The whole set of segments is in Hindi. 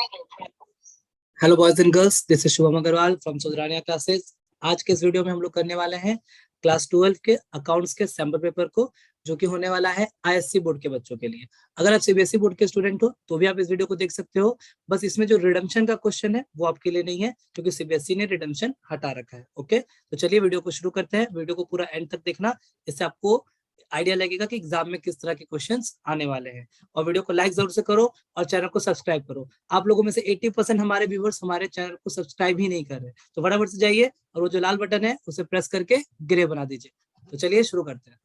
Hello boys and girls, this is Shubham Agrawal from Sudhrania classes. आज के इस वीडियो में हम लोग करने वाले हैं क्लास 12 के अकाउंट्स के सैम्पल पेपर को, जो कि होने वाला है आईएससी बोर्ड के बच्चों के लिए। अगर आप सीबीएसई बोर्ड के स्टूडेंट हो तो भी आप इस वीडियो को देख सकते हो। बस इसमें जो रिडम्पशन का क्वेश्चन है वो आपके लिए नहीं है, क्योंकि सीबीएसई ने रिडम्पशन हटा रखा है। ओके, तो चलिए वीडियो को शुरू करते हैं। वीडियो को पूरा एंड तक देखना, इससे आपको आइडिया लगेगा कि एग्जाम में किस तरह के क्वेश्चंस आने वाले हैं। और वीडियो को लाइक जरूर से करो और चैनल को सब्सक्राइब करो। आप लोगों में से 80% हमारे व्यूवर्स हमारे चैनल को सब्सक्राइब ही नहीं कर रहे, तो फटाफट से जाइए और वो जो लाल बटन है उसे प्रेस करके ग्रे बना दीजिए। तो चलिए शुरू करते हैं।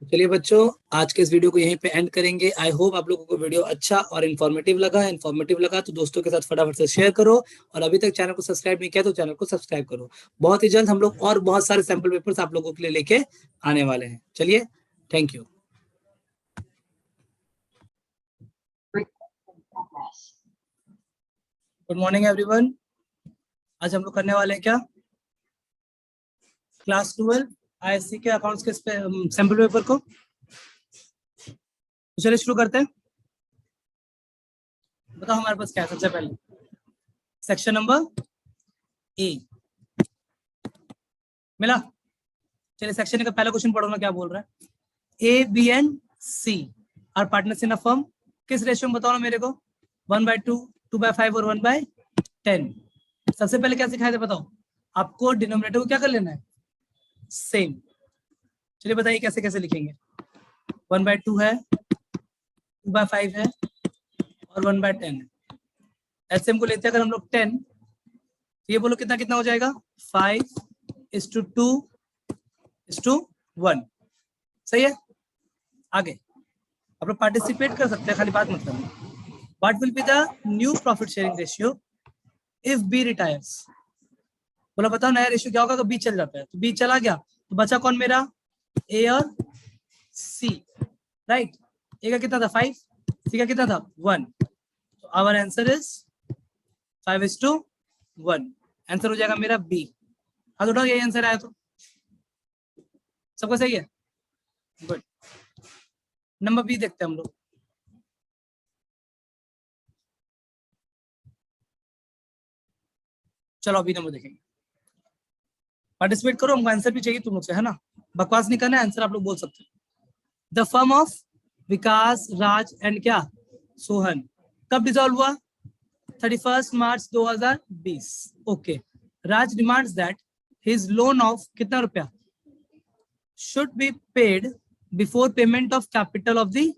चलिए बच्चों, आज के इस वीडियो को यहीं पे एंड करेंगे। आई होप आप लोगों को वीडियो अच्छा और इन्फॉर्मेटिव लगा। इन्फॉर्मेटिव लगा तो दोस्तों के साथ फटाफट से शेयर करो, और अभी तक चैनल को सब्सक्राइब नहीं किया तो चैनल को सब्सक्राइब करो। बहुत ही जल्द हम लोग और बहुत सारे सैंपल पेपर्स आप लोगों के लिए लेके आने वाले हैं। चलिए, thank you. Good morning everyone. आज हम लोग करने वाले हैं क्या, क्लास 12 आईएससी के अकाउंट्स के सैंपल पेपर को। तो चलिए शुरू करते हैं। बताओ हमारे पास क्या है। सबसे पहले सेक्शन नंबर ए मिला। चलिए सेक्शन का पहला क्वेश्चन पढ़ो ना, क्या बोल रहा है। A B and C are partners in a firm. किस रेशियो में बताओ ना मेरे को। 1/2, 2/5 और 1/10। सबसे पहले क्या सिखाया था बताओ। आपको डिनोमिनेटर को क्या कर लेना है, सेम। चलिए बताइए कैसे कैसे लिखेंगे। 1/2 है, 2/5 है और 1/10 है। एलसीएम को लेते हैं अगर हम लोग 10, तो ये बोलो कितना कितना हो जाएगा। 5:2:1। सही है। आगे आप लोग पार्टिसिपेट कर सकते हैं, खाली बात मत करना। What will be the new profit sharing ratio if B retires. बोला बताओ नया रेशियो क्या होगा अगर बी चल जाता है। तो बी चला गया तो बचा कौन मेरा, ए और सी। राइट। ए का कितना था 5, सी का कितना था 1। तो आवर आंसर इज 5:1। आंसर हो जाएगा मेरा बी। हाँ उठाओ, यही आंसर आया तो सबको सही है। गुड। नंबर बी देखते हैं हम लोग। चलो अभी नंबर देखेंगे। पार्टिसिपेट करो, हमको आंसर भी चाहिए तुम लोग से, है ना। बकवास नहीं करना है, आंसर आप लोग बोल सकते हैं। The firm of Vikas, Raj and क्या, सोहन कब डिसॉल्व हुआ, 31 मार्च 2020। Okay. Raj demands that his loan of कितना रुपया should be paid before payment of capital of the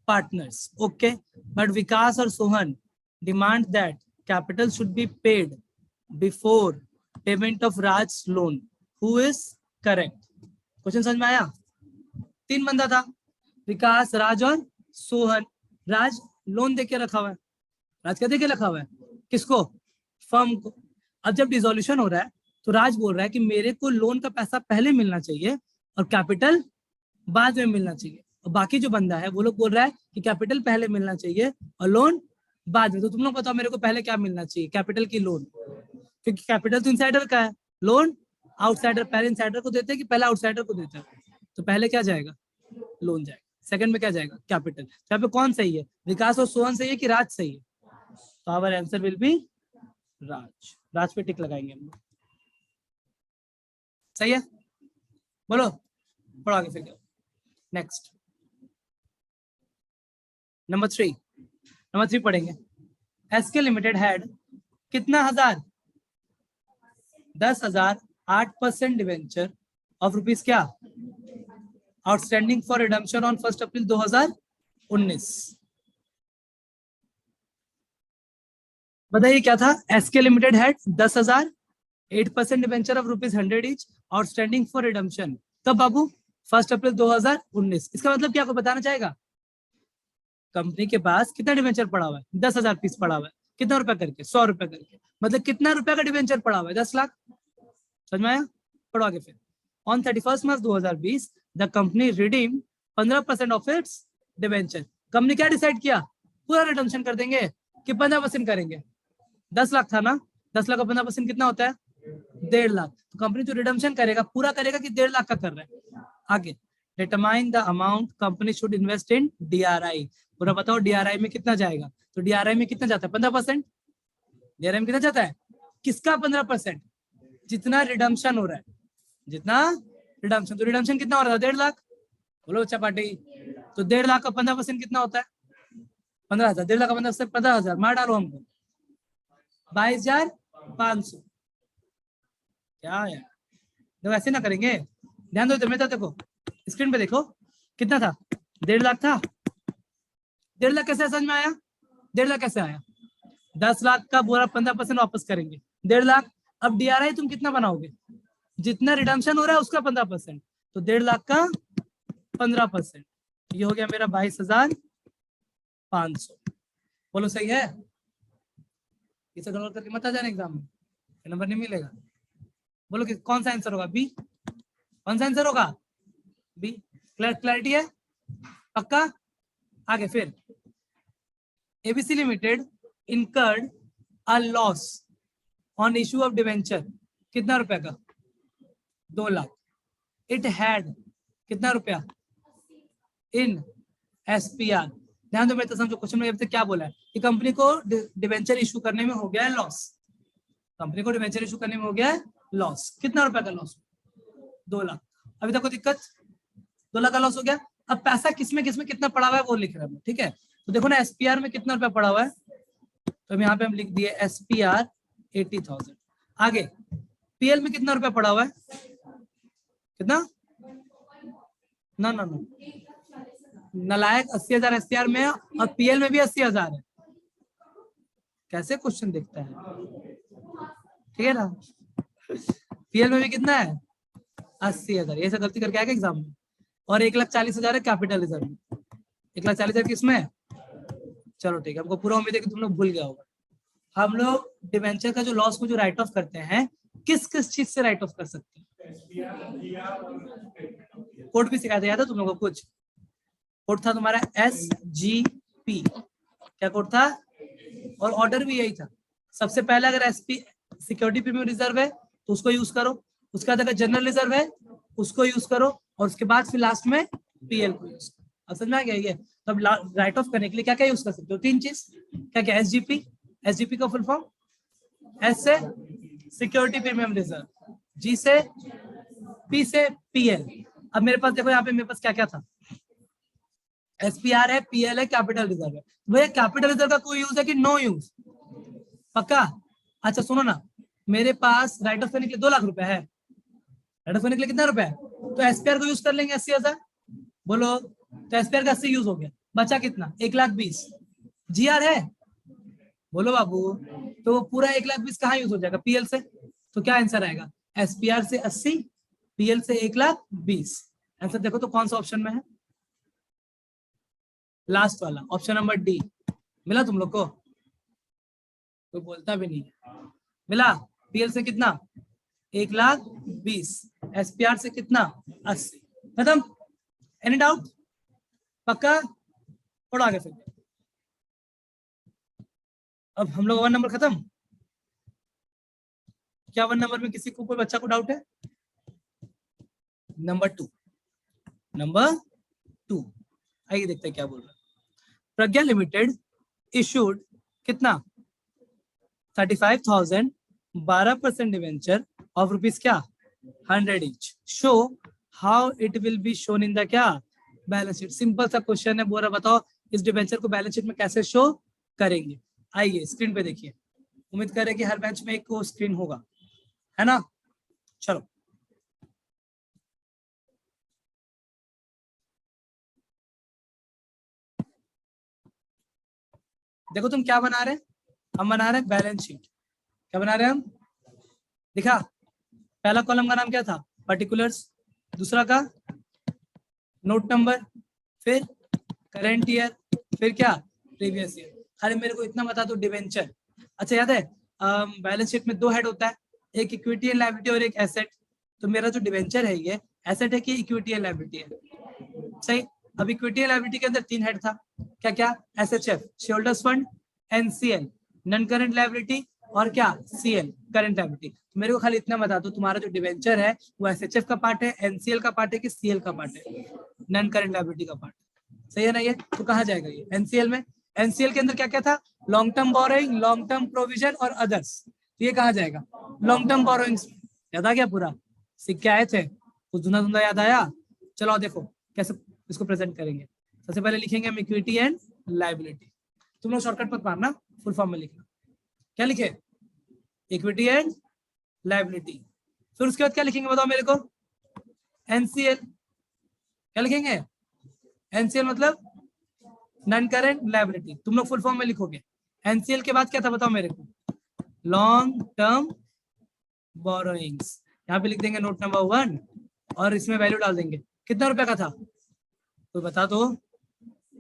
partners. Okay, but Vikas or Sohan demand that capital should be paid before payment of Raj's loan. Who is correct? Question समझ में आया। 3 बंदा था, विकास, राज और सोहन। राज लोन देके रखा हुआ है। राज क्या देके रखा हुआ है, किसको, फर्म को। अब जब डिसोल्यूशन हो रहा है तो राज बोल रहा है कि मेरे को लोन का पैसा पहले मिलना चाहिए और कैपिटल बाद में मिलना चाहिए। और बाकी जो बंदा है वो लोग बोल रहा है कि कैपिटल पहले मिलना चाहिए और लोन बाद में। तो तुम लोग बताओ मेरे को पहले क्या मिलना चाहिए, कैपिटल की लोन। क्योंकि कैपिटल तो इनसाइडर का है, लोन आउटसाइडर। पहले इनसाइडर को देते हैं कि पहले आउटसाइडर को देते हैं। तो पहले क्या जाएगा, लोन जाएगा। सेकंड में क्या जाएगा, कैपिटल। तो यहाँ पे कौन सही है, विकास और सोहन सही है कि राज सही है। तो आवर आंसर विल बी राज। राज पे टिक लगाएंगे हम लोग। सही है, बोलो पढ़ो आगे फिर। नेक्स्ट नंबर 3 पढ़ेंगे। एसके लिमिटेड हैड कितना हजार, 10,000 8% डिवेंचर ऑफ रुपीज क्या outstanding for redemption on 1 April 2019। बताइए क्या था। SK limited had 10,000 8% debenture of rupees 100 each outstanding for redemption. कब बाबू, 1 अप्रैल 2019। इसका मतलब क्या, आपको बताना चाहेगा कंपनी के पास कितना डिवेंचर पड़ा हुआ है, 10,000 पीस पड़ा हुआ है। कितना रुपया करके, 100 रुपया करके। मतलब कितना रुपया का डिवेंचर पड़ा हुआ है, 10 लाख। समझ में आया, पढ़ो आगे फिर। On 31 March 2020 the company redeem 15% of its debenture. Company क्या डिसाइड किया, पूरा रिडम्पशन कर देंगे कि 15% करेंगे। 10 लाख था ना, 10 लाख का 15% कितना होता है, 1.5 लाख। तो कंपनी जो रिडम्पशन करेगा पूरा करेगा कि 1.5 लाख का कर रहा है। आगे determine the amount company should invest in DRI। पूरा बताओ DRI में कितना जाएगा। तो DRI में कितना जाता है 15%। DRI में कितना जाता है, किसका 15%, जितना रिडम्पशन हो रहा है, जितना रिडम्पशन। तो रिडम्पशन कितना हो रहा है 1.5 लाख। बोलो बच्चा पार्टी। तो 1.5 लाख का 15% कितना होता है 15,000। 1.5 लाख का 15% 15,000 मार डालो हमको 22,500। क्या यार, तो ऐसे ना करेंगे, ध्यान दो इधर में। देखो स्क्रीन पे देखो कितना था 1.5 लाख था। 1.5 लाख कैसे समझ में आया, 1.5 लाख कैसे आया, 10 लाख का पूरा 15% वापस करेंगे 1.5 लाख। अब DRI तुम कितना बनाओगे, जितना रिडम्पशन हो रहा है उसका 15%। तो 1.5 लाख का 15%, ये हो गया मेरा 22,500। बोलो सही है। इसे गलत करके मत आ जाने एग्जाम में, नंबर नहीं मिलेगा। बोलो कि कौन सा आंसर होगा, बी। कौन सा आंसर होगा, बी। क्लैरिटी है, पक्का। आगे फिर ABC limited incurred a loss on issue of debenture, कितना रुपया का 2 लाख। इट हैड कितना रुपया इन SPR। ध्यान दो मेरे तो समझो, क्वेश्चन में क्या बोला है कि कंपनी को डिवेंचर इशू करने में हो गया है लॉस। कंपनी को डिवेंचर इशू करने में हो गया है लॉस। कितना रुपया का लॉस, 2 लाख। अभी तक कोई दिक्कत, 2 लाख का लॉस हो गया। अब पैसा किसमें किसमें कितना पड़ा हुआ है वो लिख रहे हैं, ठीक है। तो देखो ना SPR में कितना रुपया पड़ा हुआ है, तो यहाँ पे हम लिख दिए SPR 80,000। आगे PL में कितना रुपया पड़ा हुआ है, कितना, ना ना ना नलायक 80,000 SPR में और PL में भी 80,000 है। कैसे क्वेश्चन देखता है, ठीक है ना। PL में भी कितना है 80,000, ये सब गलती करके आएगा एग्जाम में। और 1,40,000 है कैपिटल रिजर्व में। 1,40,000 किसमें, चलो ठीक है, हमको पूरा उम्मीद है कि तुम लोग भूल गया होगा। हम लोग डिवेंचर का जो लॉस को जो राइट ऑफ करते हैं, किस किस चीज से राइट ऑफ कर सकते हैं। कोड भी सिखाया था तुम लोगों को कुछ, कोड था तुम्हारा SGP, क्या कोड था, और ऑर्डर भी यही था। सबसे पहले अगर SP सिक्योरिटी प्रीमियम रिजर्व है तो उसको यूज करो, उसके बाद अगर जनरल रिजर्व है उसको यूज करो, और उसके बाद फिर लास्ट में PL को यूज करो। अब समझ में आ गया ये। तो अब राइट ऑफ करने के लिए क्या क्या यूज कर सकते हो, 3 चीज। क्या क्या, SGP का फुल फॉर्म, S से सिक्योरिटी प्रीमियम रिजर्व, G से P से PL। अब मेरे पास देखो यहाँ पे मेरे पास क्या क्या था, SPR है, PL है, कैपिटल रिजर्व है। भैया कैपिटल रिजर्व का कोई यूज है कि नो यूज, पक्का। अच्छा सुनो ना, मेरे पास राइट ऑफ करने के लिए 2 लाख रुपया है, राइट ऑफ करने के लिए कितना रुपया है, तो SPR को यूज कर लेंगे 80,000। बोलो, तो SPR का 80 यूज हो गया, बचा कितना 1,20,000। GR है, बोलो बाबू, तो वो पूरा 1,20,000 कहाँ यूज हो जाएगा, PL से। तो क्या आंसर आएगा, SPR से 80, PL से 1,20,000। आंसर देखो तो कौन सा ऑप्शन में है, लास्ट वाला ऑप्शन नंबर D। मिला तुम लोग को, कोई बोलता भी नहीं मिला। PL से कितना 1,20,000, SPR से कितना 80, खत्म। एनी डाउट, पक्का। और आगे फिर अब हम लोग 1 नंबर खत्म। क्या 1 नंबर में किसी को कोई बच्चा को डाउट है, नंबर 2। आइए देखते हैं क्या बोल रहा है। प्रज्ञा लिमिटेड इशूड कितना 35,000 12% डिवेंचर ऑफ रुपीज क्या 100 each। Show how it will be shown in the क्या बैलेंस शीट। सिंपल सा क्वेश्चन है, बोरा बताओ इस डिवेंचर को बैलेंस शीट में कैसे शो करेंगे। आइए स्क्रीन पे देखिए, उम्मीद कर रहे हैं कि हर बेंच में एक को स्क्रीन होगा, है ना। चलो देखो तुम क्या बना रहे हैं, हम बना रहे हैं बैलेंस शीट। क्या बना रहे हैं हम, दिखा। पहला कॉलम का नाम क्या था, पर्टिकुलर्स, दूसरा का नोट नंबर, फिर करंट ईयर, फिर क्या प्रीवियस ईयर। अरे मेरे को इतना बता दो डिवेंचर। अच्छा याद है बैलेंस शीट में 2 हेड होता है, एक इक्विटी एंड लायबिलिटी और एक एसेट। तो मेरा जो डिवेंचर है ये एसेट है कि इक्विटी एंड लायबिलिटी है, सही। अब इक्विटी एंड लायबिलिटी के अंदर 3 हेड था, क्या क्या, SHF shareholders fund, NCL non current liability, और क्या CL करंट लायबिलिटी। तो मेरे को खाली इतना बता दो तुम्हारा जो डिवेंचर है वो SHF का पार्ट है, NCL का पार्ट है कि CL का पार्ट है। नॉन करेंट लायबिलिटी का पार्ट, सही है ना ये। तो कहाँ जाएगा ये एनसीएल में, एनसीएल के अंदर क्या क्या था, long term borrowing, long term provision और अदर्स, तो ये कहाँ जाएगा लॉन्ग टर्म बोरोइंग्स। याद आ गया पूरा, सिक्के आए थे कुछ धुंधा धुंधा याद आया। चलो देखो कैसे इसको प्रेजेंट करेंगे। सबसे पहले लिखेंगे हम इक्विटी एंड लायबिलिटी, तुम लोग शॉर्टकट मत मारना, फुल फॉर्म में लिखना। क्या लिखे, इक्विटी एंड लायबिलिटी। फिर उसके बाद क्या लिखेंगे बताओ मेरे को, एनसीएल। क्या लिखेंगे, एनसीएल मतलब नॉन करेंट लायबिलिटी, तुम लोग फुल फॉर्म में लिखोगे। एनसीएल के बाद क्या था बताओ मेरे को, लॉन्ग टर्म बोरोइंग्स। यहाँ पे लिख देंगे नोट नंबर 1 और इसमें वैल्यू डाल देंगे। कितना रुपए का था कोई बता दो,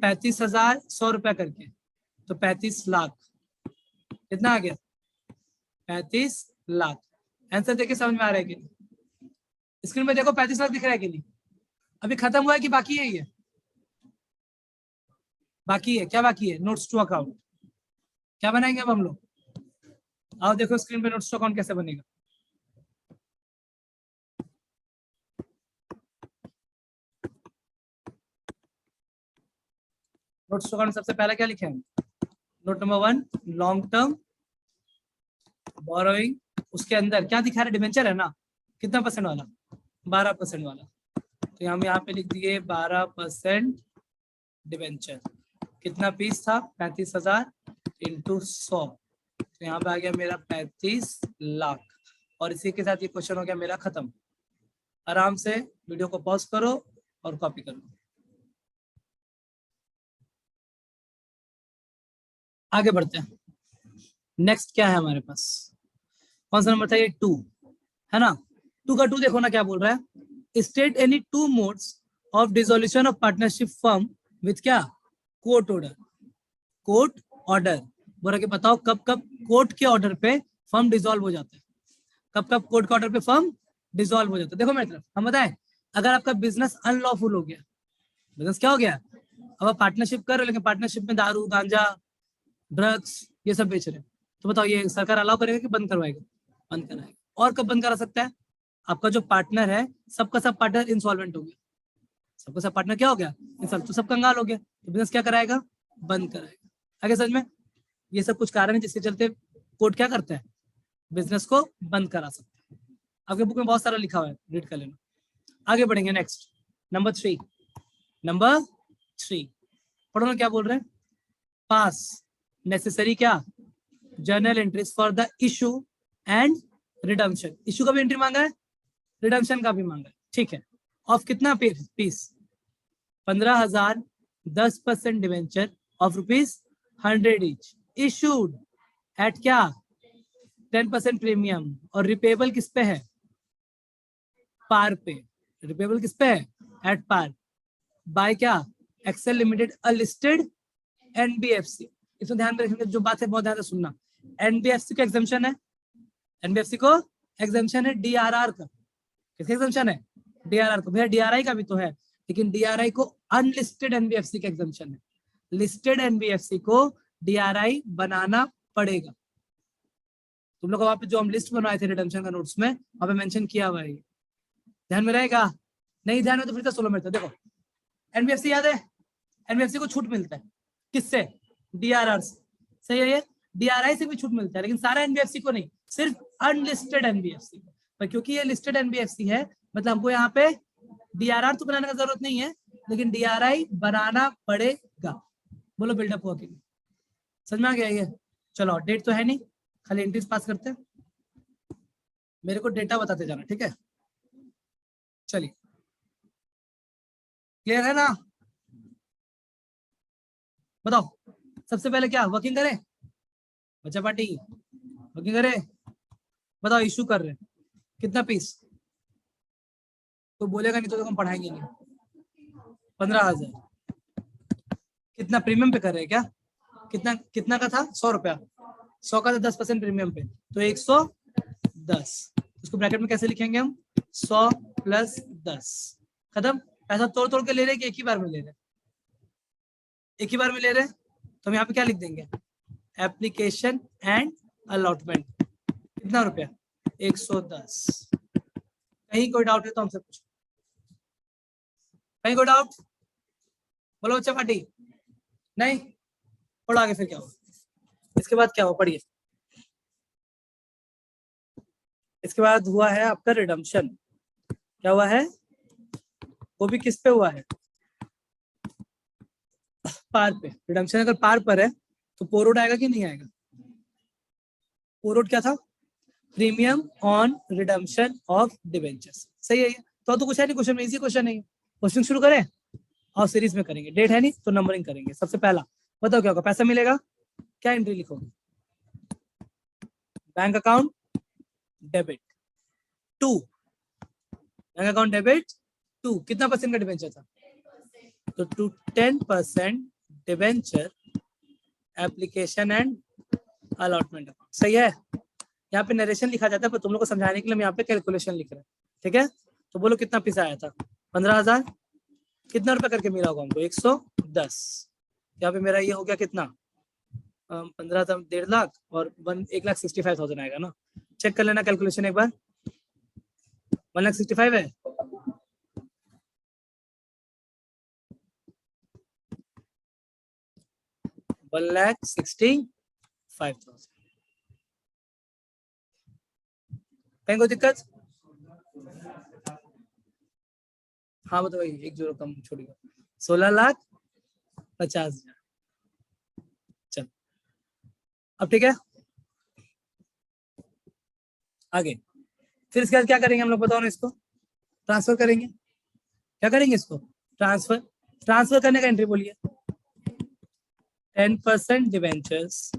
35,100 रुपया करके, तो 35 लाख। कितना आ गया, 35 लाख। आंसर देखे समझ में आ रहा है कि नहीं, स्क्रीन में देखो 35 लाख दिख रहा है कि नहीं, अभी खत्म हुआ है कि बाकी है, ये बाकी है। क्या बाकी है, नोट्स टू अकाउंट। क्या बनाएंगे अब हम लोग, आओ देखो स्क्रीन पे नोट्स टू अकाउंट कैसे बनेगा। नोट्स टू अकाउंट सबसे पहले क्या लिखे हैं, note number 1 long term borrowing, उसके अंदर क्या दिखा रहा है, डिबेंचर है ना, कितना परसेंट वाला, 12% वाला। तो हम यहाँ पे लिख दिए 12% डिबेंचर। कितना पीस था, 35,000 इंटू 100, तो यहाँ पे आ गया मेरा 35 लाख। और इसी के साथ ये क्वेश्चन हो गया मेरा खत्म। आराम से वीडियो को पॉज करो और कॉपी करो। आगे बढ़ते हैं, नेक्स्ट क्या है हमारे पास, कौन सा नंबर था ये, 2 है ना। 2 का 2 देखो ना क्या बोल रहा है, state any 2 modes of dissolution of partnership firm with क्या, कोर्ट ऑर्डर। कोर्ट ऑर्डर बोल रहा कि बताओ कब कब कोर्ट के ऑर्डर पे फर्म डिसॉल्व हो जाता है, कब कब कोर्ट के ऑर्डर पे फर्म डिसॉल्व हो जाता है। देखो मेरी तरफ हम बताएं, अगर आपका बिजनेस अनलॉफुल हो गया, बिजनेस क्या हो गया, अब आप पार्टनरशिप कर रहे हो लेकिन पार्टनरशिप में दारू गांजा ड्रग्स ये सब बेच रहे हैं, तो बताओ ये सरकार अलाउ करेगा कि बंद करवाएगा, बंद कराएगा। और कब बंद करा सकता है, आपका जो पार्टनर है सबका सब पार्टनर इंसॉल्वेंट हो गया, सबका सब पार्टनर क्या हो गया इंसॉल्वेंट, तो सब कंगाल हो गया, तो बिजनेस क्या कराएगा, बंद कराएगा। आगे समझ में, ये सब कुछ कारण है जिसके चलते कोर्ट क्या करता है, बिजनेस को बंद करा सकता है। आपके बुक में बहुत सारा लिखा हुआ है, रीड कर लेना। आगे बढ़ेंगे, नेक्स्ट नंबर 3, नंबर 3 पढ़ो ना क्या बोल रहे हैं, पास नेसेसरी क्या, journal entries for the issue and redemption. Issue का भी एंट्री मांगा है, रिडम्पशन का भी मांगा है, ठीक है। ऑफ कितना piece, 15,000, 10% debenture of ₹100 each, issued at क्या 10% प्रीमियम, और रिपेबल किस पे है, पार पे। रिपेबल किस पे है, एट पार, बाय क्या, Excel limited a listed NBFC. इसमें ध्यान रखेंगे, जो बात है बहुत ध्यान से सुनना, एनबीएफसी को एग्जाम्पशन है, एनबीएफसी को एग्जाम्पशन है डीआरआर का। किसका एग्जाम्पशन है, डीआरआर को। भैया डीआरआई का भी तो है, लेकिन डीआरआई को अनलिस्टेड एनबीएफसी का एग्जाम्पशन है, लिस्टेड एनबीएफसी को डीआरआई बनाना पड़ेगा। तुम लोग वहां पे जो हम लिस्ट बनवाए थे रिडम्पशन का नोट्स में, वहां पे मेंशन किया हुआ है, ध्यान में रहेगा, नहीं ध्यान में तो फिर तो 16 में था। देखो एनबीएफसी याद है, एनबीएफसी को छूट मिलता है किससे, डीआरआर से, सही है, ये डीआरआई से भी छूट मिलता है, लेकिन सारा एनबीएफसी को नहीं, सिर्फ अनलिस्टेड एनबीएफसी। पर क्योंकि ये लिस्टेड एनबीएफसी है, मतलब हमको यहाँ पे डीआरआर तो बनाने का जरूरत नहीं है, लेकिन डीआरआई बनाना पड़ेगा। बोलो बिल्डअप हुआ कि नहीं, समझ में आ गया ये। चलो डेट तो है नहीं, खाली एंट्रीज पास करते हैं, मेरे को डेटा बताते जाना, ठीक है। चलिए क्लियर है ना, बताओ सबसे पहले क्या वर्किंग करें, बच्चा पार्टी वर्किंग करें, बताओ इशू कर रहे हैं कितना पीस, तो बोलेगा नहीं तो हम पढ़ाएंगे नहीं। 15,000, कितना प्रीमियम पे कर रहे हैं क्या, कितना कितना का था, 100 रुपया, 100 का था 10% प्रीमियम पे, तो 110। उसको ब्रैकेट में कैसे लिखेंगे हम, 100 + 10, खत्म। पैसा तोड़ तोड़ के ले रहे हैं कि एक ही बार में ले रहे हैं, एक ही बार में ले रहे हैं, तो हम यहाँ पे क्या लिख देंगे, एप्लीकेशन एंड अलॉटमेंट, कितना रुपया, 110। कहीं कोई डाउट है तो हमसे पूछो, कहीं को डाउट? बोलो बच्चा पार्टी नहीं, पढ़ो आगे फिर क्या हुआ, इसके बाद क्या हुआ पढ़िए। इसके बाद हुआ है आपका रिडम्पशन। क्या हुआ है? वो भी किस पे हुआ है? पार पे। रिडम्पशन अगर पार पर है तो पोरोड आएगा कि नहीं आएगा? पोरोड क्या था? Premium on redemption of debentures. सही है ये? तो कुछ है नहीं, क्वेश्चन में इजी क्वेश्चन है। क्वेश्चन शुरू करें और सीरीज में करेंगे। डेट है नहीं तो नंबरिंग करेंगे। सबसे पहला बताओ क्या होगा? पैसा मिलेगा, क्या एंट्री लिखोगे? Bank account debit to, bank account debit to, कितना परसेंट का डिबेंचर था? तो to 10% debenture application and allotment account. सही है? यहाँ पे नरेशन लिखा जाता है पर तुम लोग को समझाने के लिए हम यहाँ पे कैलकुलेशन लिख रहे हैं। ठीक है? तो बोलो कितना पैसा आया था? 15,000। कितना रुपया करके मिला होगा हमको? 110। यहाँ पे मेरा ये हो गया कितना? 15 था, 1.5 लाख और 1,65,000 आएगा ना। चेक कर लेना कैलकुलेशन एक बार। 1,65,000 है। $1,65,000। कहीं कोई दिक्कत? हाँ बताओ भाई, एक जोड़ कम छोड़िएगा। 16,50,000। चल अब ठीक है, आगे फिर इसके बाद क्या करेंगे हम लोग? बताओ ना। इसको ट्रांसफर करेंगे। क्या करेंगे इसको? ट्रांसफर। ट्रांसफर करने का एंट्री बोलिए। 10% debentures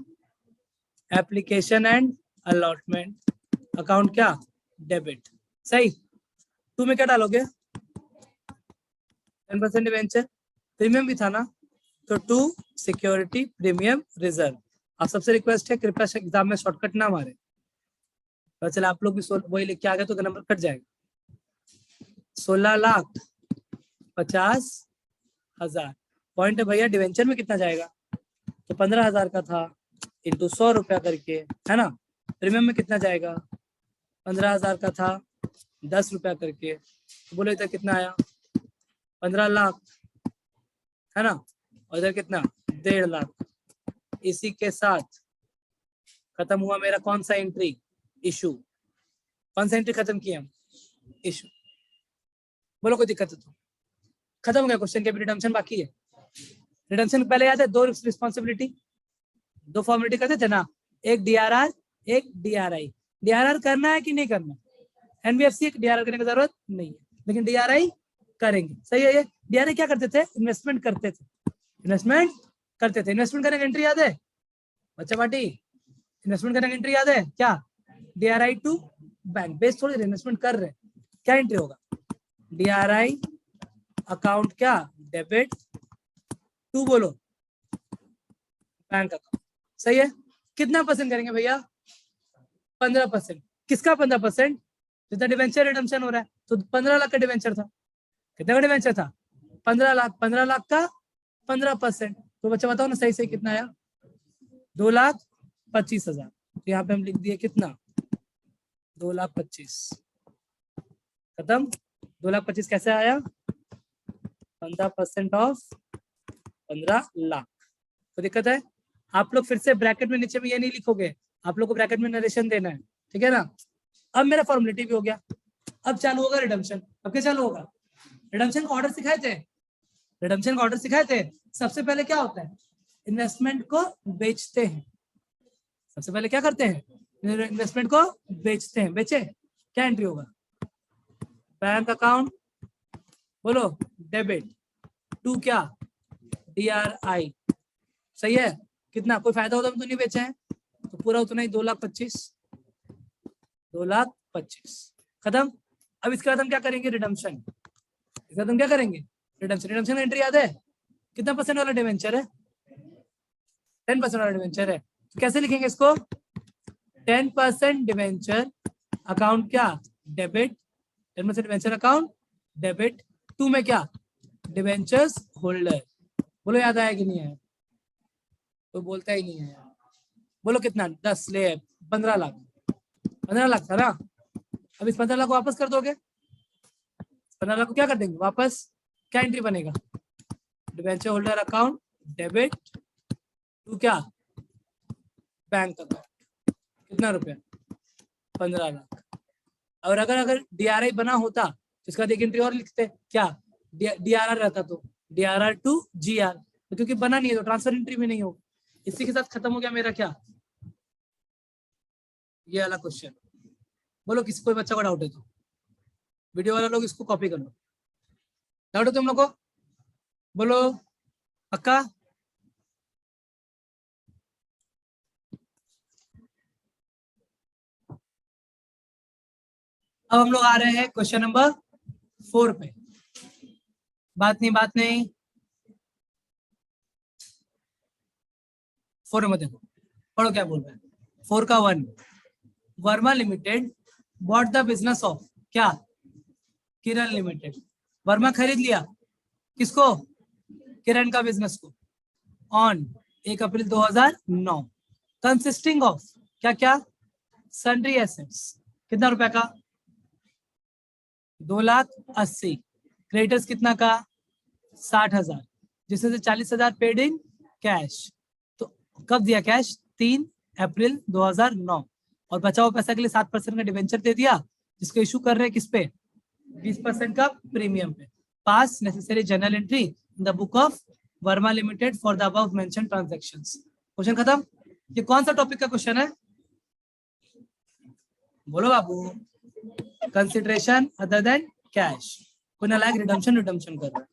application and allotment account क्या? डेबिट। सही। टू में क्या डालोगे? 10% डिवेंचर, प्रीमियम भी था ना, तो टू सिक्योरिटी प्रीमियम रिजर्व। आप सबसे रिक्वेस्ट है कृपया एग्जाम में शॉर्टकट ना मारे। तो चलो आप लोग भी वही लिख के आ गए तो नंबर कट जाएगा। 16,50,000 पॉइंट है भैया। डिवेंचर में कितना जाएगा? तो 15,000 का था इंटू 100 रुपया करके, है ना। प्रीमियम में कितना जाएगा? 15,000 का था 10 रुपया करके, तो बोलो इधर कितना आया? 15 लाख, है ना। और इधर कितना? 1.5 लाख। इसी के साथ खत्म हुआ मेरा कौन सा एंट्री? इशू। कौन सा एंट्री खत्म किया हम? इशू। बोलो कोई दिक्कत है तो? खत्म हो गया क्वेश्चन के। रिडम्पशन बाकी है। रिडम्पशन पहले याद है? 2 रिस्पॉन्सिबिलिटी, 2 फॉर्मेलिटी करते थे ना, एक डीआरआर एक डीआरआई। डीआरआर करना है कि नहीं करना? एनबीएफसी डीआरआर करने की जरूरत नहीं है, लेकिन डीआरआई करेंगे। सही है? ये डीआरआई क्या करते थे? इन्वेस्टमेंट करते थे। इन्वेस्टमेंट करते थे। इन्वेस्टमेंट करने की एंट्री याद है बच्चा पार्टी? इन्वेस्टमेंट करने की एंट्री याद है क्या? DRI to bank. बेस थोड़ी इन्वेस्टमेंट कर रहे, क्या एंट्री होगा? डीआरआई अकाउंट क्या? डेबिट टू, बोलो बैंक अकाउंट। सही है? कितना परसेंट करेंगे भैया? 15%। किसका 15%? जितना डिवेंचर रिडम्पशन हो रहा है। तो 15 लाख का डिवेंचर था। कितना का डिवेंचर था? 15 लाख। 15 लाख का 15%। तो बच्चा बताओ ना सही सही कितना आया? 2,25,000। तो यहाँ पे हम लिख दिए कितना? 2,25,000। खत्म। 2,25,000 कैसे आया? 15% ऑफ 15 लाख। तो दिक्कत है? आप लोग फिर से ब्रैकेट में नीचे में ये नहीं लिखोगे, आप लोग को ब्रैकेट में नरेशन देना है। ठीक है ना? अब मेरा फॉर्मेलिटी भी हो गया। अब चालू होगा रिडम्पशन। अब क्या चालू होगा? रिडम्पशन का ऑर्डर सिखाए थे। रिडम्पशन का ऑर्डर सिखाए थे। सबसे पहले क्या होता है? इन्वेस्टमेंट को बेचते हैं। सबसे पहले क्या करते हैं? इन्वेस्टमेंट को बेचते हैं। बेचे, क्या एंट्री होगा? बैंक अकाउंट, बोलो डेबिट टू क्या? डीआरआई। सही है? कितना? कोई फायदा होता तो नहीं बेचे हैं, तो पूरा उतना ही 2,25,000। 2,25,000 खत्म। अब इसके बाद हम क्या करेंगे? रिडम्पशन। इसके बाद हम क्या करेंगे? रिडम्पशन। रिडम्पशन एंट्री याद है? कितना परसेंट वाला डिवेंचर है? 10% वाला डिवेंचर है। तो कैसे लिखेंगे इसको? 10% डिवेंचर अकाउंट क्या? Debit. 10% debenture account debit to में क्या? Debentures holder. बोलो याद आया कि नहीं है? तो बोलता ही नहीं है। बोलो कितना? 10 ले 15 लाख। 15 लाख था ना। अब इस 15 लाख को वापस कर दोगे। 15 लाख को क्या कर देंगे? वापस क्या एंट्री बनेगा? Debenture holder account debit to क्या? Bank account. कितना रुपया? 15 लाख। और अगर DRI बना होता तो इसका एक एंट्री और लिखते, क्या? DRR रहता तो DRR टू GR, तो क्योंकि बना नहीं है तो ट्रांसफर एंट्री में नहीं होगा। इसी के साथ खत्म हो गया मेरा क्या, ये वाला क्वेश्चन। बोलो किसी कोई बच्चा को डाउट है तो वीडियो वाला लोग इसको कॉपी कर लो। डाउट है तुम लोग को? बोलो पक्का? अब हम लोग आ रहे हैं क्वेश्चन नंबर 4 पे। बात नहीं 4 में देखो, पढ़ो क्या बोल रहा है। 4 का 1, Verma limited bought the business of क्या? किरण लिमिटेड। वर्मा खरीद लिया किसको? किरण का बिजनेस को, ऑन 1 अप्रैल 2009। कंसिस्टिंग ऑफ क्या क्या? Sundry assets. कितना रुपया का? 2,80,000। क्रेडिटर्स कितना का? 60,000, जिसमें से 40,000 पेड इन कैश। तो कब दिया कैश? 3 अप्रैल 2009। और बचा हुआ पैसा के लिए 7% का डिवेंचर दे दिया, जिसको इशू कर रहे हैं किस पे? 20% का प्रीमियम पे। Pass necessary journal entry in the book of Verma limited for the above mention transactions. Question खत्म। ये कौन सा टॉपिक का क्वेश्चन है? बोलो बाबू। Consideration other than cash. कोई ना लाइक रिडम्पशन कर रहा है।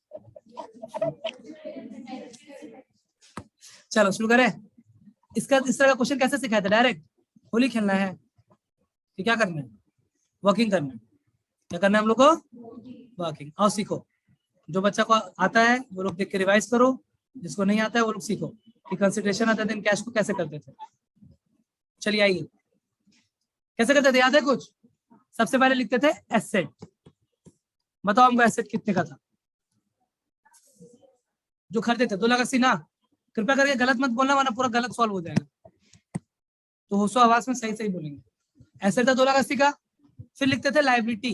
चलो शुरू करें। इसका इस तरह का क्वेश्चन कैसे सिखाया था? डायरेक्ट होली खेलना है कि क्या करना है? वर्किंग करना है। क्या करना है हम लोग को? वर्किंग। आओ सीखो। जो बच्चा को आता है वो लोग देख के रिवाइज करो, जिसको नहीं आता है वो लोग सीखो कि कंसिडरेशन अदर देन कैश को कैसे करते थे। चलिए आइए, कैसे करते थे याद है कुछ? सबसे पहले लिखते थे एसेट। बताओ हमको एसेट कितने का था जो खरीदे थे? 2,80,000 ना। कृपया करके गलत मत बोलना वरना पूरा गलत सॉल्व हो जाएगा। तो होशो आवाज में सही बोलेंगे। एसेट था 2,80,000 का। फिर लिखते थे लायबिलिटी।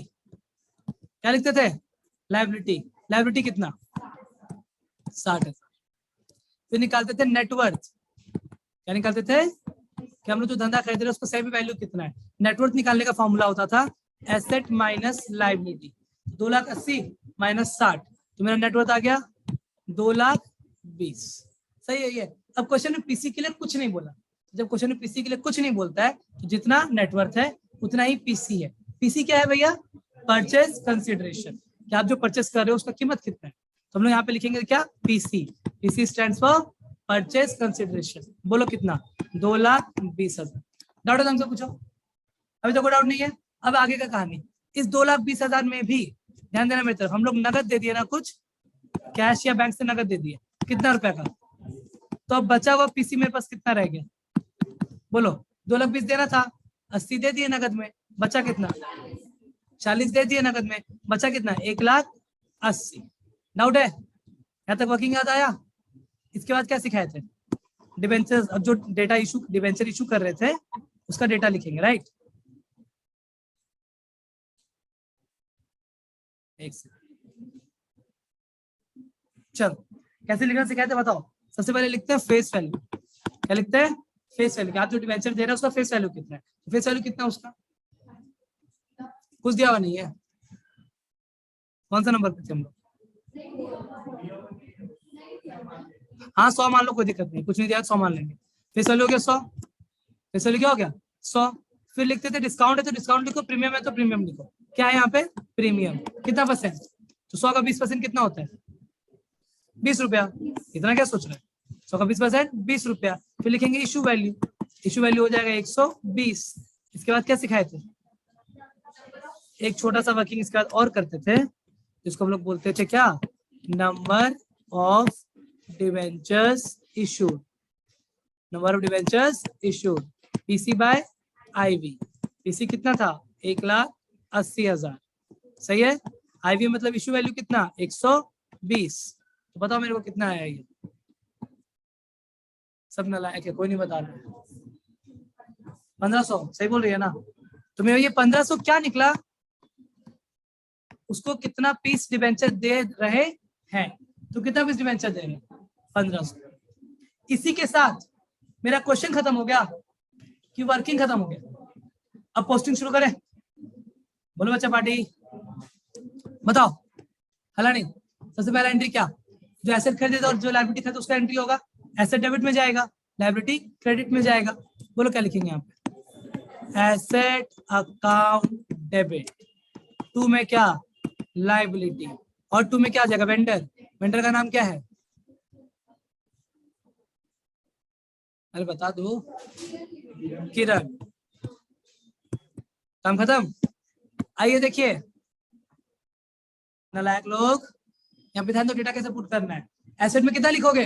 क्या लिखते थे? लायबिलिटी। लायबिलिटी कितना? 60,000। फिर निकालते थे नेटवर्थ। क्या निकालते थे? कि हम लोग जो धंधा खरीद रहे हैं उसका सही वैल्यू कितना है। नेटवर्थ निकालने का फॉर्मूला होता था एसेट माइनस लायबिलिटी। 2,80,000 माइनस 60, तो मेरा नेटवर्थ आ गया 2,20,000। सही है ये। अब क्वेश्चन में पीसी के लिए कुछ नहीं बोला। जब क्वेश्चन में पीसी के लिए कुछ नहीं बोलता है तो जितना नेटवर्थ है उतना ही पीसी है। पीसी क्या है भैया? Purchase consideration. कि आप जो परचेस कर रहे हो उसका कीमत कितना है। तो हम लोग यहाँ पे लिखेंगे क्या? PC. PC stands for purchase consideration. बोलो कितना? 2,20,000। डाउट है तुमसे पूछो? अभी तो कोई डाउट नहीं है। अब आगे का कहानी। इस 2,20,000 में भी ध्यान देना मेरी तरफ, हम लोग नगद दे दिए ना, कुछ कैश या बैंक से नगद दे दिए। कितना रुपया का? तो अब बचा हुआ पीसी मेरे पास कितना रह गया? बोलो। 2,20,000 देना था, 80 दे दिए नगद में, बचा कितना? 40 दे दिए नगद में, बचा कितना? 1,80,000। डाउट है? यहाँ तक वर्किंग याद आया? इसके बाद क्या सिखाए थे? डिबेंचर। अब जो डेटा इशू डिबेंचर इशू कर रहे थे उसका डेटा लिखेंगे, राइट? एक सेकंड, चलो कैसे लिखना सिखाए थे बताओ। सबसे पहले लिखते हैं फेस वैल्यू। क्या लिखते हैं? Face value. आप जो डिबेंचर दे रहे हैं उसका फेस वैल्यू कितना है? फेस वैल्यू कितना उसका? कुछ दिया हुआ नहीं है। कौन सा नंबर पे थे हम लोग? हाँ 100 मान लो, कोई दिक्कत नहीं। कुछ नहीं दिया 100 मान लेंगे। फेस वैल्यू हो गया 100। फेस वैल्यू क्या हो गया? 100। फिर लिखते थे डिस्काउंट है तो डिस्काउंट लिखो, प्रीमियम है तो प्रीमियम लिखो। क्या है यहाँ पे? प्रीमियम। कितना परसेंट? तो 100 का 20% कितना होता है? 20 रुपया। इतना क्या सोच रहे हैं? 100 का 20% 20 रुपया। फिर लिखेंगे इशू वैल्यू। इशू वैल्यू हो जाएगा 120। इसके बाद क्या सिखाए थे? एक छोटा सा वर्किंग इसके बाद और करते थे, जिसको हम लोग बोलते थे क्या? Number of debentures issued. Number of debentures issued PC bye ivy. PC कितना था? 1,80,000। सही है। आईवी मतलब इशू वैल्यू कितना? 120। तो बताओ मेरे को कितना आया ये? सब नालायक है, कोई नहीं बता रहा। 1,500। सही बोल रही है ना? तो मेरा ये 1,500 क्या निकला? उसको कितना पीस डिबेंचर दे रहे है, तो कितना पीस डिवेंचर दे रहे हैं? 1500। इसी के साथ मेरा क्वेश्चन खत्म हो गया कि वर्किंग खत्म हो गया। अब पोस्टिंग शुरू करें। बोलो बच्चा पार्टी, बताओ। हला नहीं, सबसे पहला एंट्री क्या? जो एसेट खरीदे और जो लायबिलिटी खरीदे उसका एंट्री होगा। एसेट डेबिट में जाएगा, लायबिलिटी क्रेडिट में जाएगा। बोलो क्या लिखेंगे यहाँ पे? एसेट अकाउंट डेबिट, टू में क्या? लायबिलिटी, और टू में क्या आ जाएगा? वेंडर। वेंडर का नाम क्या है? अरे बता दो। किरण। काम खत्म। आइए देखिए नालायक लोग, यहाँ पे ध्यान दो, डेटा कैसे पुट करना है। एसेट में कितना लिखोगे?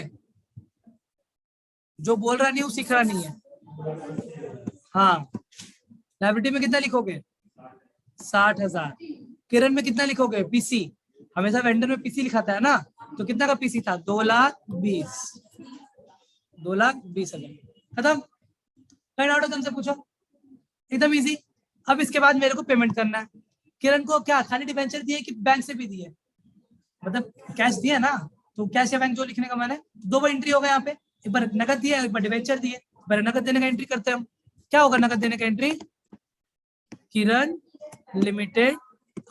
जो बोल रहा नहीं वो सीख रहा नहीं है। हाँ। लायबिलिटी में कितना लिखोगे? 60,000। किरण में कितना लिखोगे? पीसी। हमेशा वेंडर में पीसी लिखाता है ना, तो कितना का पीसी था? 2,20,000। 2,20,000। खत्म। कहीं डाउट है तुमसे पूछो, एकदम इजी। अब इसके बाद मेरे को पेमेंट करना है। किरण को क्या खाली डिवेंचर दिए कि बैंक से भी दिए? मतलब कैश दिया ना, तो कैश या बैंक जो लिखने का मैंने दो बार एंट्री होगा यहाँ पे। एक बार नकद दिया, एक बार डिवेंचर दिए। एक बार नकद देने का एंट्री करते हैं हम। क्या होगा नकद देने का entry? Kiran limited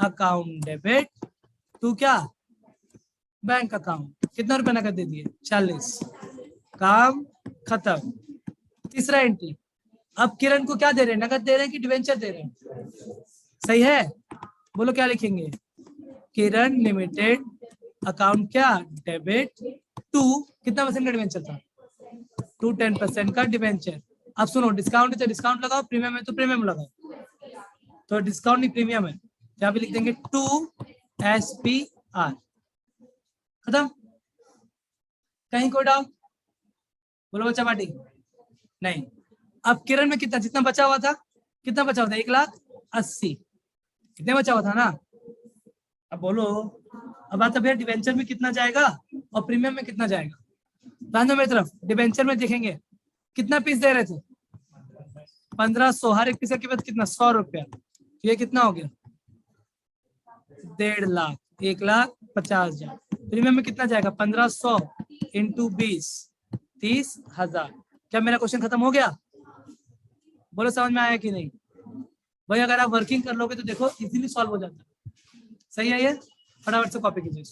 account debit to क्या? Bank account. कितना रुपया नकद दे दिए? 40। काम खत्म। तीसरा एंट्री, अब किरण को क्या दे रहे हैं? नकद दे रहे हैं कि डिवेंचर दे रहे हैं? सही है, बोलो क्या लिखेंगे? किरण लिमिटेड अकाउंट क्या? डेबिट टू कितना परसेंट का डिवेंचर था? टू 10% का डिवेंचर। अब सुनो, डिस्काउंट है तो डिस्काउंट लगाओ, प्रीमियम है तो प्रीमियम लगाओ। तो डिस्काउंट नहीं प्रीमियम है, यहाँ पे लिख देंगे 2 SPR। खत्म। कहीं कोई डाउट? बोलो बच्चा पार्टी। नहीं। अब किरण में कितना, जितना बचा हुआ था, कितना बचा हुआ था? 1,80,000। कितने बचा हुआ था ना? अब बोलो। अब बात भैया डिवेंचर में कितना जाएगा और प्रीमियम में कितना जाएगा? ध्यान दो मेरी तरफ। डिवेंचर में देखेंगे कितना पीस दे रहे थे? 1,500। हर एक पीस की कीमत कितना? 100 रुपया। ये कितना हो गया? 1.5 लाख। 1,50,000। प्रीमियम में कितना जाएगा? 1,500 इंटू 20, 30,000। क्या मेरा क्वेश्चन खत्म हो गया? बोलो समझ में आया कि नहीं? भाई अगर आप वर्किंग कर लोगे तो देखो इजीली सॉल्व हो जाता है। सही है ये? फटाफट से कॉपी कीजिए।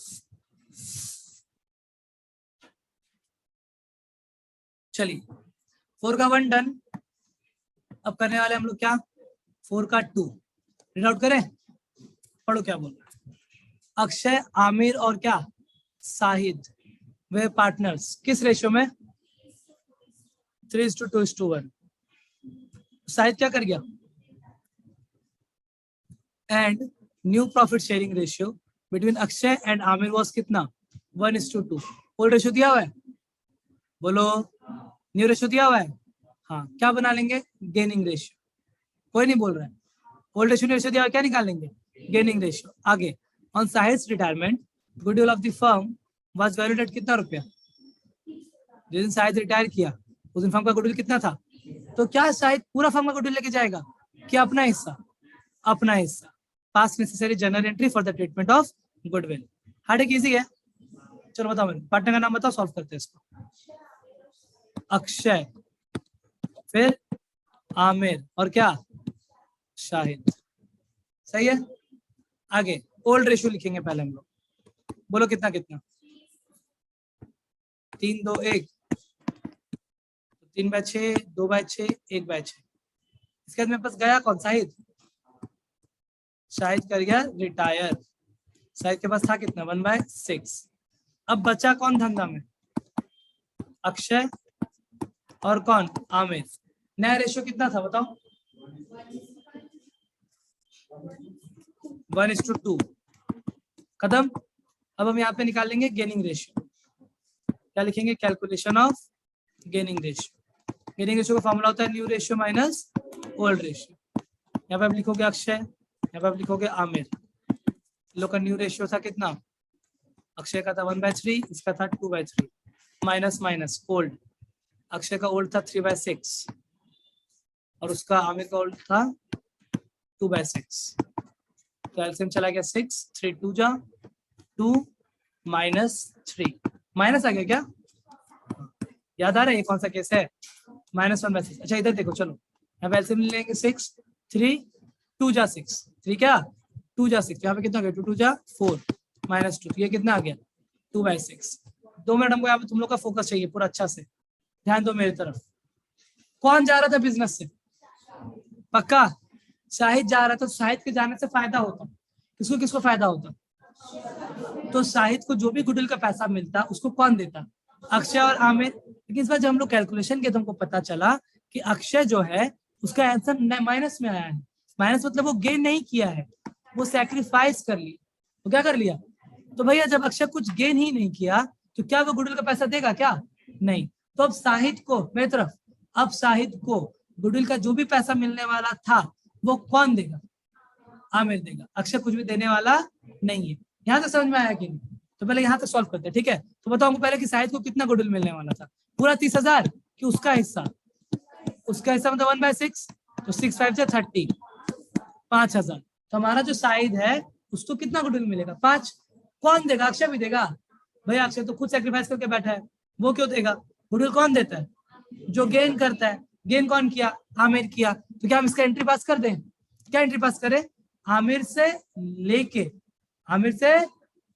चलिए 4 का 1 डन। अब करने वाले हम लोग क्या? 4 का 2 रीड आउट करें। पढ़ो क्या बोल रहा है। अक्षय, आमिर और क्या? साहिद वे पार्टनर्स। किस रेशियो में? 3:2:1। साहिद क्या कर गया? And new profit sharing ratio between Akshay and Aamir was कितना? 1:2। ओल्ड रेशियो दिया हुआ है? बोलो। न्यू रेशियो दिया हुआ है? हाँ, क्या बना लेंगे? Gaining ratio. कोई नहीं बोल रहा है। ओल्ड रेशियो न्यू रेशियो दिया हुआ, क्या निकाल लेंगे? Gaining ratio. आगे, on Sahid's retirement goodwill of the firm was valued at कितना रुपया? जिस दिन शाहिद रिटायर किया उस दिन फर्म का गुडविल कितना था? तो क्या शाहिद पूरा फर्म का गुडविल लेके जाएगा कि अपना हिस्सा? अपना हिस्सा। पास necessary general entry for the treatment of goodwill. Hard एक इजी है। चलो बताओ, मेरे पार्टनर का नाम बताओ, सॉल्व करते हैं इसको। अक्षय, फिर आमिर और क्या? शाहिद। सही है। आगे ओल्ड रेशियो लिखेंगे पहले हम लोग। बोलो कितना कितना? 3:2:1। 3/6, 2/6, 1/6। इसके बाद मेरे पास गया कौन? शाहिद। शाहिद कर गया रिटायर। शाहिद के पास था कितना? 1/6। अब बचा कौन धंधा में? अक्षय और कौन? आमिर। नया रेशियो कितना था बताओ? 1:2। खत्म। अब हम यहाँ पे निकालेंगे गेनिंग रेशियो। क्या लिखेंगे? Calculation of gaining ratio. Gaining ratio का फॉर्मूला होता है new ratio minus old ratio. यहाँ पे आप लिखोगे अक्षय, यहाँ पे आप लिखोगे आमिर। लोग का न्यू रेशियो था कितना? अक्षय का था 1/3, इसका था 2/3। Minus minus old. अक्षय का ओल्ड था 3/6 और उसका आमिर का ओल्ड था 2/6। तो एलसीएम चला गया 6, 3 2 जा 2, -3 माइनस आ गया क्या? याद आ रहा है ये कौन सा केस है? -1/6। अच्छा इधर देखो, चलो अब एलसीएम लेंगे 6, 3 2 जा 6, 3 क्या 2 जा 6, यहाँ पे कितना आ गया 2 2 जा 4 -2, ये कितना आ गया 2/6। 2 मिनट हमको यहाँ पे तुम लोग का फोकस चाहिए पूरा अच्छा से, ध्यान दो मेरी तरफ। कौन जा रहा था बिजनेस से? पक्का शाहिद जा रहा था। शाहिद के जाने से फायदा होता, किसको किसको फायदा होता? तो शाहिद को जो भी गुडविल का पैसा मिलता उसको कौन देता? अक्षय और आमिर। लेकिन इस बार जब हम लोग कैलकुलेशन किए तो हमको पता चला कि अक्षय जो है उसका आंसर माइनस में आया है। माइनस मतलब वो गेन नहीं किया है, वो सैक्रिफाइस कर लिया। तो क्या कर लिया? तो भैया जब अक्षय कुछ गेन ही नहीं किया तो क्या वो गुडविल का पैसा देगा क्या? नहीं। तो अब शाहिद को मेरी तरफ, अब शाहिद को गुडविल का जो भी पैसा मिलने वाला था वो कौन देगा? आमिर देगा। अक्षय कुछ भी देने वाला नहीं है। यहाँ तक समझ में आया कि नहीं? तो पहले यहाँ तक सॉल्व करते हैं, ठीक है? तो बताओ हमको पहले कि शाहिद को कितना गुडविल मिलने वाला था? पूरा 30,000 कि उसका हिस्सा? उसका हिस्सा मतलब 1/6, तो 6 5 से 30, 5,000। तो हमारा जो शाहिद है उसको कितना गुडविल मिलेगा? 5। कौन देगा? अक्षय भी देगा। भैया अक्षय तो खुद सेक्रीफाइस करके बैठा है, वो क्यों देगा? गुडविल कौन देता है? जो गेन करता है। गेन कौन किया? आमिर किया। तो क्या हम इसका एंट्री पास कर दें? क्या एंट्री पास करें? आमिर से लेके, आमिर से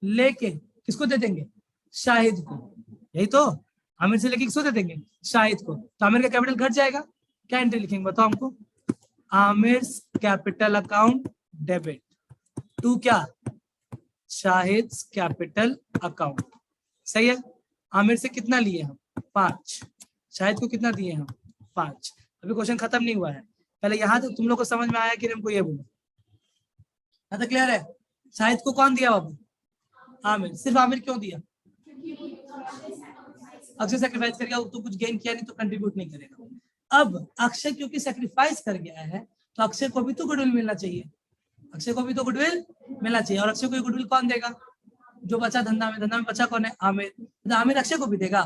लेके किसको दे देंगे? शाहिद को। यही तो, आमिर से लेके किसको दे देंगे? शाहिद को। तो आमिर का कैपिटल घट जाएगा। क्या एंट्री लिखेंगे बताओ हमको? Aamir capital account debit to क्या? Shahid capital account. सही है। आमिर से कितना लिए हम? 5। शाहिद को कितना दिए हम? 5। अभी क्वेश्चन खत्म नहीं हुआ है। पहले यहाँ तक तुम लोग को समझ में आया कि हमको ये बोलो? यहाँ तक क्लियर है? शाहिद को कौन दिया बाबू? आमिर। सिर्फ आमिर क्यों दिया? अक्षय सैक्रिफाइस कर गया तो कुछ गेन किया नहीं तो कंट्रीब्यूट नहीं करेगा। अब अक्षय क्योंकि सैक्रिफाइस कर गया है तो अक्षय को भी तो गुडविल मिलना चाहिए। अक्षय को भी तो गुडविल मिलना चाहिए। और अक्षय को गुडविल कौन देगा? जो बचा धंधा में बचा कौन है? आमिर। तो आमिर अक्षय को भी देगा।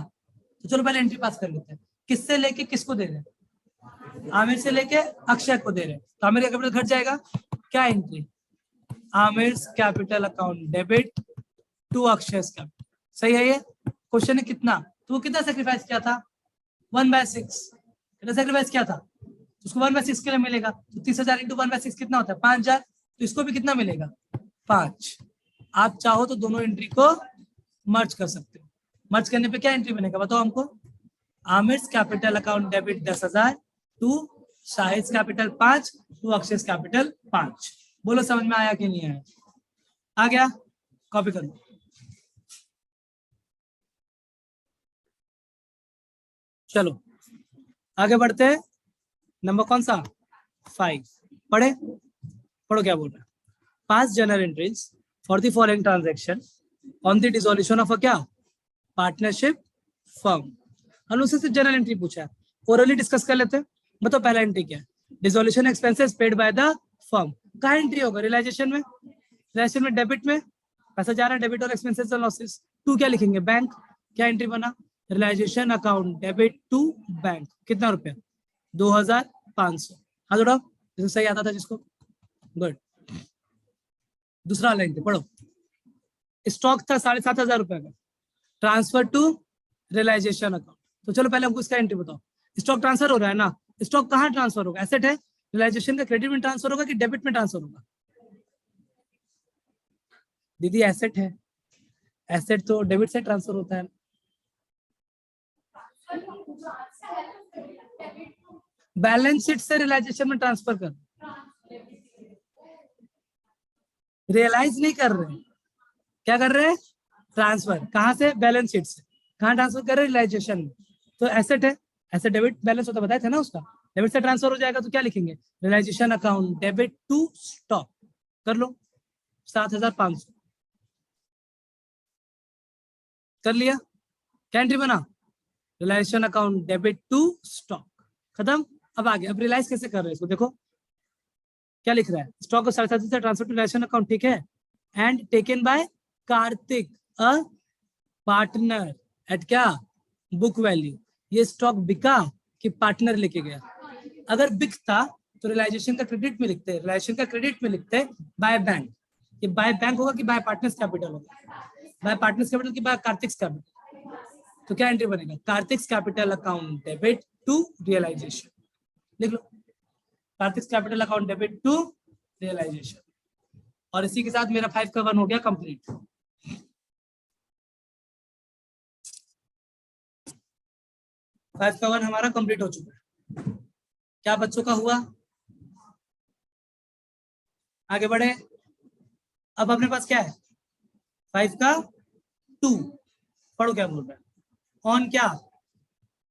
तो चलो पहले एंट्री पास कर लेते हैं। किससे लेके किसको दे रहे हैं? आमिर से लेके अक्षय को दे रहे हैं। तो आमिर का कैपिटल घट जाएगा। क्या entry? Aamir capital account debit to Akshay capital. सही है? ये क्वेश्चन है कितना? तो वो कितना सेक्रीफाइस किया था? 1/6। कितना सेक्रीफाइस किया था? उसको 1/6 के लिए मिलेगा। तो 30,000 इंटू 1/6 कितना होता है? 5,000। तो इसको भी कितना मिलेगा? 5। आप चाहो तो दोनों एंट्री को मर्ज कर सकते हो। मर्ज करने पे क्या एंट्री बनेगा बताओ हमको? Aamir capital account debit 10,000 to Shahid capital 5 to Akshay capital 5। बोलो समझ में आया कि नहीं आया? आ गया? कॉपी कर लो। चलो आगे बढ़ते हैं। नंबर कौन सा? 5। पढ़े? पढ़ो क्या बोल रहा है? Pass journal entries for the following transaction on the dissolution of a क्या? Partnership firm. हम उससे जनरल एंट्री पूछा है, ओरली डिस्कस कर लेते हैं। बताओ पहला एंट्री क्या है? Dissolution expenses paid by the firm. कहाँ एंट्री होगा? रियलाइजेशन में। रियलाइजेशन में डेबिट में पैसा जा रहा है, डेबिट और एक्सपेंसेस और लॉसेस। टू क्या लिखेंगे? बैंक। क्या एंट्री बना? Realisation account debit to bank. कितना रुपया? 2,500। हाँ जोड़ो जिसको सही आता था जिसको। गुड। दूसरा लाइन पे पढ़ो। स्टॉक था 7,500 रुपए का, ट्रांसफर टू रियलाइजेशन अकाउंट। तो चलो पहले हमको इसका एंट्री बताओ। स्टॉक ट्रांसफर हो रहा है ना? स्टॉक कहाँ ट्रांसफर होगा? एसेट है। रियलाइजेशन का क्रेडिट में ट्रांसफर होगा कि डेबिट में ट्रांसफर होगा? दीदी एसेट है, एसेट तो डेबिट से ट्रांसफर होता है। बैलेंस शीट से रियलाइजेशन में ट्रांसफर कर, रियलाइज नहीं कर रहे। क्या कर रहे हैं? ट्रांसफर। कहाँ से? बैलेंस शीट से। कहाँ ट्रांसफर कर रहे हैं? रियलाइजेशन में। तो एसेट है, एसेट डेबिट बैलेंस होता बताया था ना उसका। डेबिट से ट्रांसफर हो जाएगा तो क्या लिखेंगे? Realisation account debit to stock. कर लो 7,500। कर लिया? क्या एंट्री बना? Realisation account debit to stock. खत्म। अब आगे, अब रियलाइज कैसे कर रहे हैं इसको देखो। क्या लिख रहा है? स्टॉक को 7,500 से ट्रांसफर टू रियलाइजेशन अकाउंट, ठीक है। And taken by Kartik a partner at क्या? Book value. ये स्टॉक बिका कि पार्टनर लेके गया? अगर बिकता तो रियलाइजेशन का क्रेडिट में लिखते हैं, रियलाइजेशन का क्रेडिट में लिखते हैं बाय बैंक। ये बाय बैंक होगा कि बाय पार्टनर्स कैपिटल होगा? बाय पार्टनर्स कैपिटल की बाय कार्तिक्स कैपिटल, तो क्या एंट्री बनेगा, Kartik's capital account debit to realisation, लिख लो Kartik's capital account debit to realisation. और इसी के साथ मेरा 5 का 1 हो गया कंप्लीट। फाइव का 1 हमारा कंप्लीट हो चुका है। क्या बच्चों का हुआ, आगे बढ़े। अब अपने पास क्या है, 5 का 2, पढ़ो क्या बोल रहा है। ऑन क्या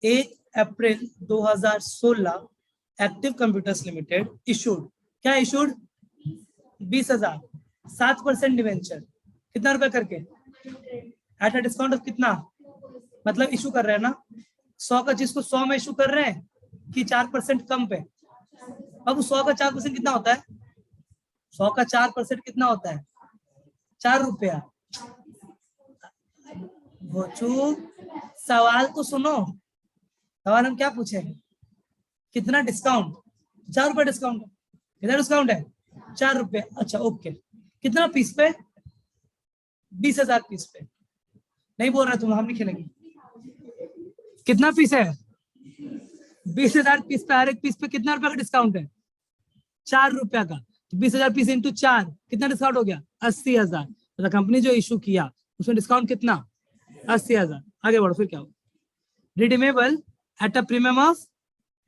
1 अप्रैल 2016 एक्टिव कंप्यूटर्स लिमिटेड इशूड, क्या इशूड 20,000 7% डिवेंचर, कितना रुपए करके एट अ डिस्काउंट ऑफ कितना, मतलब इशू कर रहे हैं ना 100 का चीज को 100 में इशू कर रहे हैं कि 4% कम पे। अब 100 का 4% कितना होता है, 100 का 4% कितना होता है 4 रुपया। भोचू सवाल तो सुनो, सवाल हम क्या पूछेंगे, कितना डिस्काउंट, 4 रुपए डिस्काउंट, कितना डिस्काउंट है 4 रुपए। अच्छा ओके, कितना पीस पे 20,000 पीस पे, नहीं बोल रहे तुम, हम नहीं खेलेंगे। कितना पीस है 20,000 पीस पे, हर एक पीस पे कितना रुपए का डिस्काउंट है 4 रुपया का, तो 20,000 पीस इंटू 4 कितना डिस्काउंट हो गया 80,000। तो कंपनी जो इशू किया उसमें डिस्काउंट कितना 80,000। आगे बढ़ो फिर क्या हो, redeemable at a premium of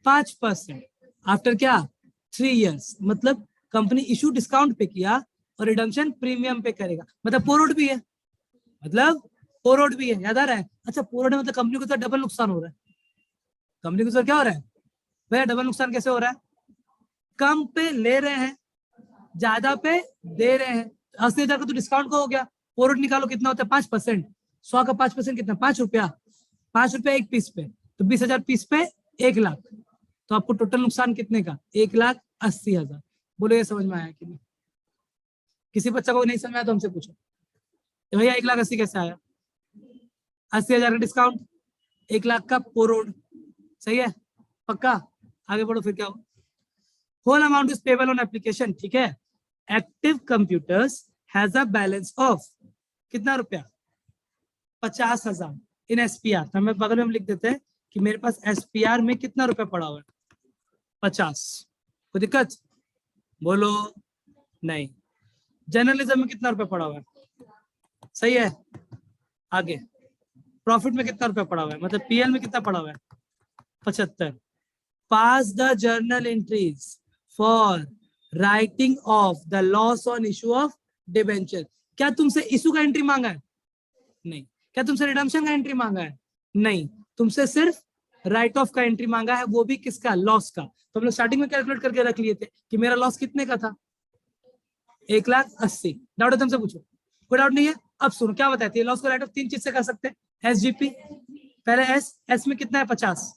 5% after क्या 3 इयर्स, मतलब कंपनी इशू डिस्काउंट पे किया और रिडम्पशन प्रीमियम पे करेगा, मतलब पोरोड भी है, मतलब पोरोड भी है, याद आ रहा है। अच्छा पोरोड मतलब कंपनी को तो डबल नुकसान हो रहा है, कंपनी को तो क्या हो रहा है भैया, डबल नुकसान कैसे हो रहा है, कम पे ले रहे हैं ज्यादा पे दे रहे हैं। 80,000 का तो डिस्काउंट का हो गया, पोरोड निकालो कितना होता है 5%, 100 का 5% कितना 5 रुपया, 5 रुपया एक पीस पे, तो 20,000 पीस पे 1 लाख, तो आपको टोटल नुकसान कितने का 1,80,000। बोलो ये समझ में आया कि नहीं, किसी बच्चा को नहीं समझ आया तो हमसे पूछो, तो भैया 1,80,000 कैसे आया, 80,000 का डिस्काउंट 1 लाख का पोरोड, सही है पक्का। आगे बढ़ो फिर क्या हो, whole amount is payable on application, ठीक है। Active Computers has a balance of कितना रुपया 50,000 इन एसपीआर, तो हमें बगल में हम लिख देते हैं कि मेरे पास एसपीआर में कितना रुपया पड़ा हुआ है 50, कोई दिक्कत बोलो नहीं। जर्नलिज्म में कितना रुपया पड़ा हुआ है, सही है। आगे प्रॉफिट में कितना रुपया पड़ा हुआ है, मतलब पीएल में कितना पड़ा हुआ है 75। Pass the journal entries for writing off the loss on issue of debenture, क्या तुमसे इशू का एंट्री मांगा है, नहीं। क्या तुमसे रिडम्पशन का एंट्री मांगा है, नहीं। तुमसे सिर्फ राइट ऑफ का एंट्री मांगा है, वो भी किसका लॉस का। तो हम लोग स्टार्टिंग में कैलकुलेट करके रख लिए थे कि मेरा लॉस कितने का था 1,80,000। डाउट है तुमसे पूछो, कोई डाउट नहीं है। अब सुनो क्या बताती है, लॉस को राइट ऑफ 3 चीज से कर सकते हैं, एसजीपी पहले एस में कितना है 50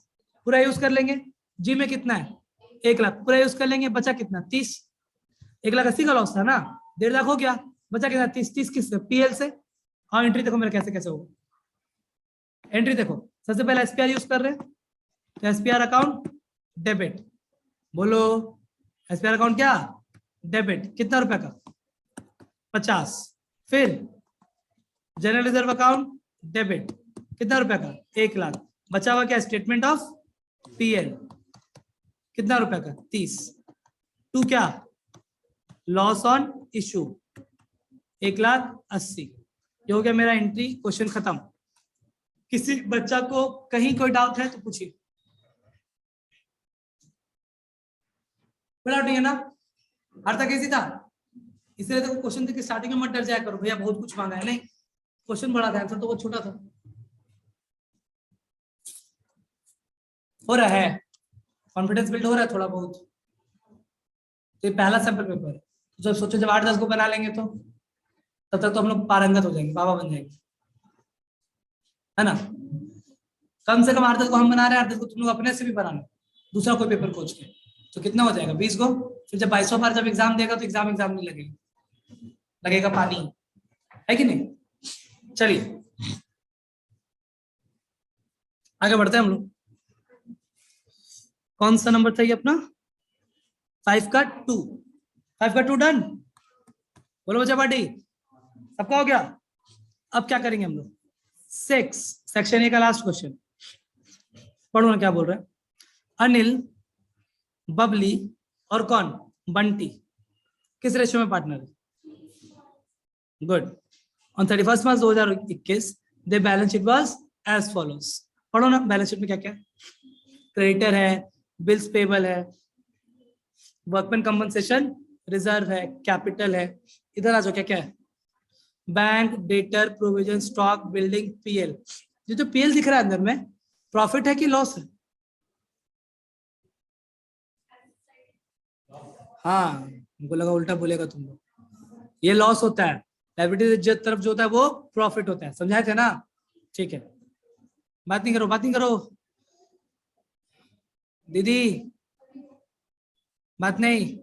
पूरा यूज कर लेंगे, जी में कितना है 1 लाख पूरा यूज कर लेंगे, बचा कितना 30, 1,80,000 का लॉस था ना, 1.5 लाख हो गया, बचा कितना 30 किससे पीएल से। हाँ एंट्री देखो मेरा कैसे कैसे होगा, एंट्री देखो सबसे पहले एसपीआर यूज कर रहे हैं, तो एसपीआर अकाउंट डेबिट, बोलो एसपीआर अकाउंट क्या डेबिट, कितना रुपए का 50। फिर जनरल रिजर्व अकाउंट डेबिट कितना रुपए का 1 लाख, बचा हुआ क्या स्टेटमेंट ऑफ पीएल कितना रुपए का 30। टू क्या लॉस ऑन इशू 1,80,000, ये हो गया मेरा एंट्री, क्वेश्चन खत्म। किसी बच्चा को कहीं कोई डाउट है तो पूछिए, कोई डाउट नहीं है ना, हर तक ऐसी था। इसलिए देखो क्वेश्चन की स्टार्टिंग में मत डर जाया करो भैया बहुत कुछ मांगा है, नहीं क्वेश्चन बड़ा था, आंसर तो बहुत छोटा था। हो रहा है कॉन्फिडेंस बिल्ड हो रहा है थोड़ा बहुत, तो ये पहला सैंपल पेपर है, जब सोचो जब 8-10 को बना लेंगे तो तब तक तो हम लोग पारंगत हो जाएंगे, बाबा बन जाएंगे, है ना। कम से कम 8-10 को हम बना रहे हैं, 8-10 को तुम लोग अपने से भी बनाना, दूसरा कोई पेपर खोज के, तो कितना हो जाएगा 20 को। फिर जब 2200 बार जब एग्जाम देगा तो एग्जाम नहीं लगेगा, लगेगा पानी, है कि नहीं। चलिए आगे बढ़ते हैं हम लोग, कौन सा नंबर था ये अपना 5 का 2, 5 का 2 डन, बोलो बच्चा पार्टी सबका हो गया। अब क्या करेंगे हम लोग, 6 सेक्शन ए का लास्ट क्वेश्चन पढ़ो ना क्या बोल रहा है। अनिल, बबली और कौन, बंटी, किस रेशियो में पार्टनर है? Good. On 31 March 2021 the balance sheet was as follows. पढ़ो ना बैलेंस शीट में क्या क्या है। क्रेडिटर है, बिल्स पेबल है, वर्कमैन कंपनसेशन रिजर्व है, कैपिटल है। इधर आ जाओ, क्या क्या है, bank, debtor, provision, stock, building, PL. ये जो पीएल दिख रहा है अंदर में, प्रॉफिट है कि लॉस है? हाँ, हमको लगा उल्टा बोलेगा तुम लोग। ये लॉस होता है, लायबिलिटी इज्जत तरफ जो होता है वो प्रॉफिट होता है, समझाए थे ना? ठीक है, बात नहीं करो, बात नहीं करो दीदी, बात नहीं।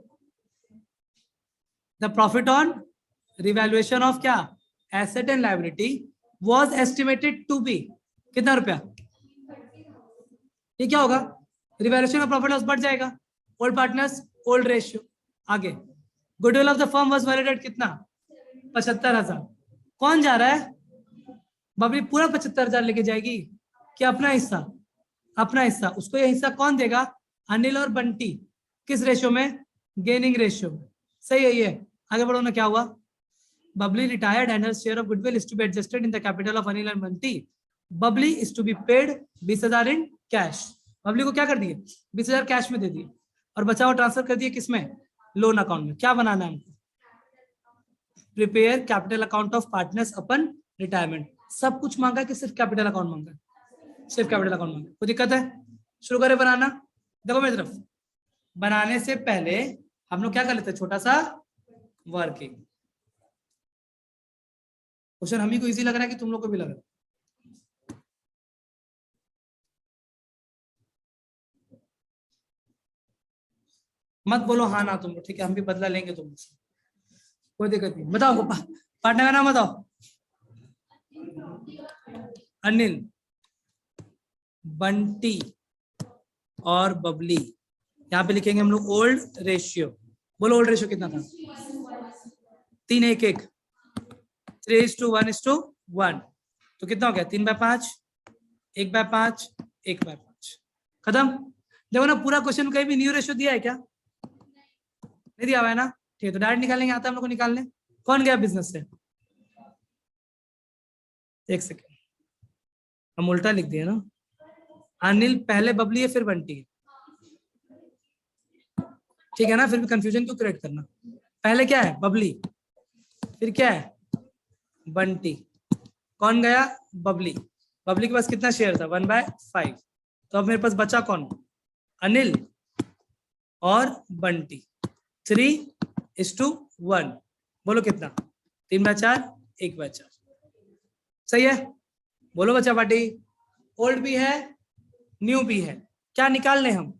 The profit on revaluation of क्या, asset and liability was estimated to be कितना रुपया? ये क्या होगा, रिवैल्यूएशन का प्रॉफिट लॉस बढ़ जाएगा, ओल्ड पार्टनर्स ओल्ड रेशियो। आगे, goodwill of the firm was validate कितना, 75,000। कौन जा रहा है, बबली पूरा 75,000 लेके जाएगी कि अपना हिस्सा? अपना हिस्सा। उसको ये हिस्सा कौन देगा, अनिल और बंटी। किस रेशियो में, गेनिंग रेशियो में। सही है ये। आगे बढ़ो ना, क्या हुआ, Babli retired and her share of goodwill is to be adjusted in the capital of Anil and Bunty. Babli is to be paid 20,000 in cash. Babli को क्या कर दिए, 20,000 कैश में दे दिए और बचा हुआ ट्रांसफर कर दिए किसमें, लोन अकाउंट में। क्या बनाना है हमको, prepare capital account of partners upon retirement. सब कुछ मांगा कि सिर्फ कैपिटल अकाउंट मांगा? सिर्फ कैपिटल अकाउंट मांगा। कोई दिक्कत है? शुरू करें बनाना। देखो मेरी तरफ, बनाने से पहले हम लोग क्या कर लेते हैं, छोटा सा वर्किंग। क्वेश्चन हम ही को इजी लग रहा है कि तुम लोग को भी लग रहा है? मत बोलो हाँ ना तुम लोग, ठीक है, हम भी बदला लेंगे तुमसे, कोई दिक्कत नहीं। बताओ पार्टनर का नाम बताओ। अनिल, बंटी और बबली। यहाँ पे लिखेंगे हम लोग ओल्ड रेशियो। बोलो ओल्ड रेशियो कितना था, 3:1:1, 3:1:1। तो कितना हो गया, 3/5, 1/5, 1/5। खत्म। देखो ना पूरा क्वेश्चन कहीं भी न्यू रेशियो दिया है क्या, नहीं दिया हुआ है ना? ठीक है, तो डायरेक्ट निकालेंगे, आता है हम लोग को निकालने। कौन गया बिजनेस से, एक सेकेंड, हम उल्टा लिख दिए ना। अनिल पहले बबली है फिर बंटी है, ठीक है ना? फिर भी कंफ्यूजन क्यों क्रिएट करना। पहले क्या है, बबली, फिर क्या है, बंटी। कौन गया, बबली। बबली के पास कितना शेयर था, 1/5। तो अब मेरे पास बचा कौन, अनिल और बंटी। 3:1। बोलो कितना, 3/4, 1/4। सही है? बोलो बच्चा पार्टी। ओल्ड भी है, न्यू भी है, क्या निकाल लें हम?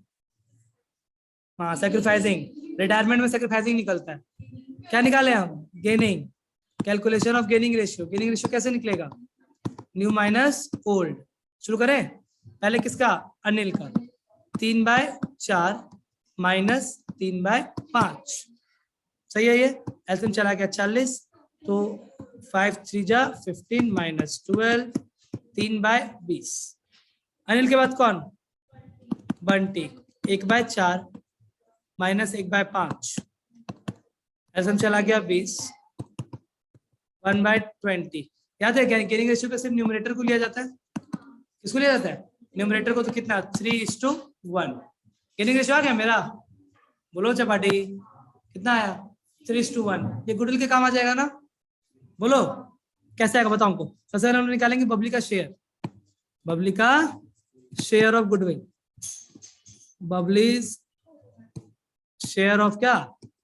हाँ, सैक्रिफाइसिंग। रिटायरमेंट में सैक्रिफाइसिंग निकलता है। क्या निकाले हम, gaining. Calculation of gaining ratio. Gaining ratio कैसे निकलेगा, न्यू माइनस ओल्ड। शुरू करें, पहले किसका, अनिल का। 3/4 माइनस 3/5। सही है ये? एलसीएम चला गया 40, तो 5 3 जा 15 माइनस 12, 3/20। अनिल के बाद कौन, बंटी, 1/4 माइनस 1/5। एलसीएम चला गया 20, 1/20। याद है क्या, गेनिंग रेशियो पे सिर्फ न्यूमरेटर को लिया जाता है। किसको लिया जाता है, न्यूमरेटर को। तो कितना, 3:1। गेनिंग रेशियो आ गया मेरा, बोलो चपाटी कितना आया, 3:1। ये गुडविल के काम आ जाएगा ना, बोलो कैसे आएगा बताओ हमको। सबसे पहले हम निकालेंगे बबली का शेयर, बबली का share of goodwill. Babli's share of क्या,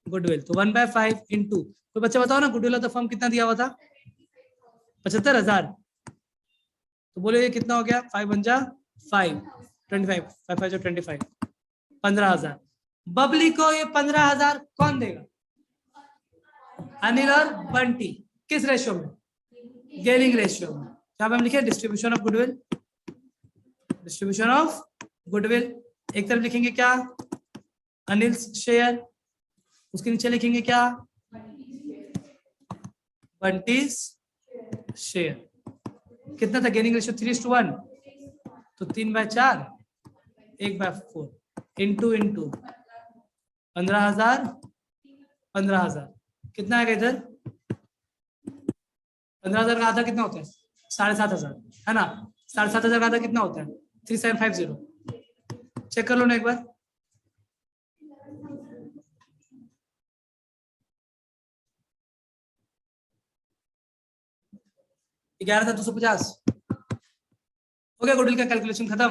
गुडविल। तो 1/5 इंटू, तो बच्चे बताओ ना गुडविल ऑफ द फर्म कितना दिया हुआ था, 75,000। तो बोले ये कितना हो गया, 5 1 जा 5, 25, 5 5 25, 15,000। बबली को ये 15,000 कौन देगा, अनिल और बंटी। किस रेशियो में, गेनिंग रेशियो में। यहाँ पे हम लिखे distribution of goodwill, distribution of goodwill. एक तरफ लिखेंगे क्या, अनिल शेयर, उसके नीचे लिखेंगे क्या, बंटीज शेयर कितना था गेनिंग रेशियो 3:1, तो 3/4 1/4 इंटू 15,000 कितना आएगा इधर 15,000 का आधा कितना होता है 7,500 है ना 7,500 का आधा कितना होता है 3750 चेक कर लो ना एक बार। ग्यारह 250 हो गया गुडविल का कैलकुलेशन खत्म।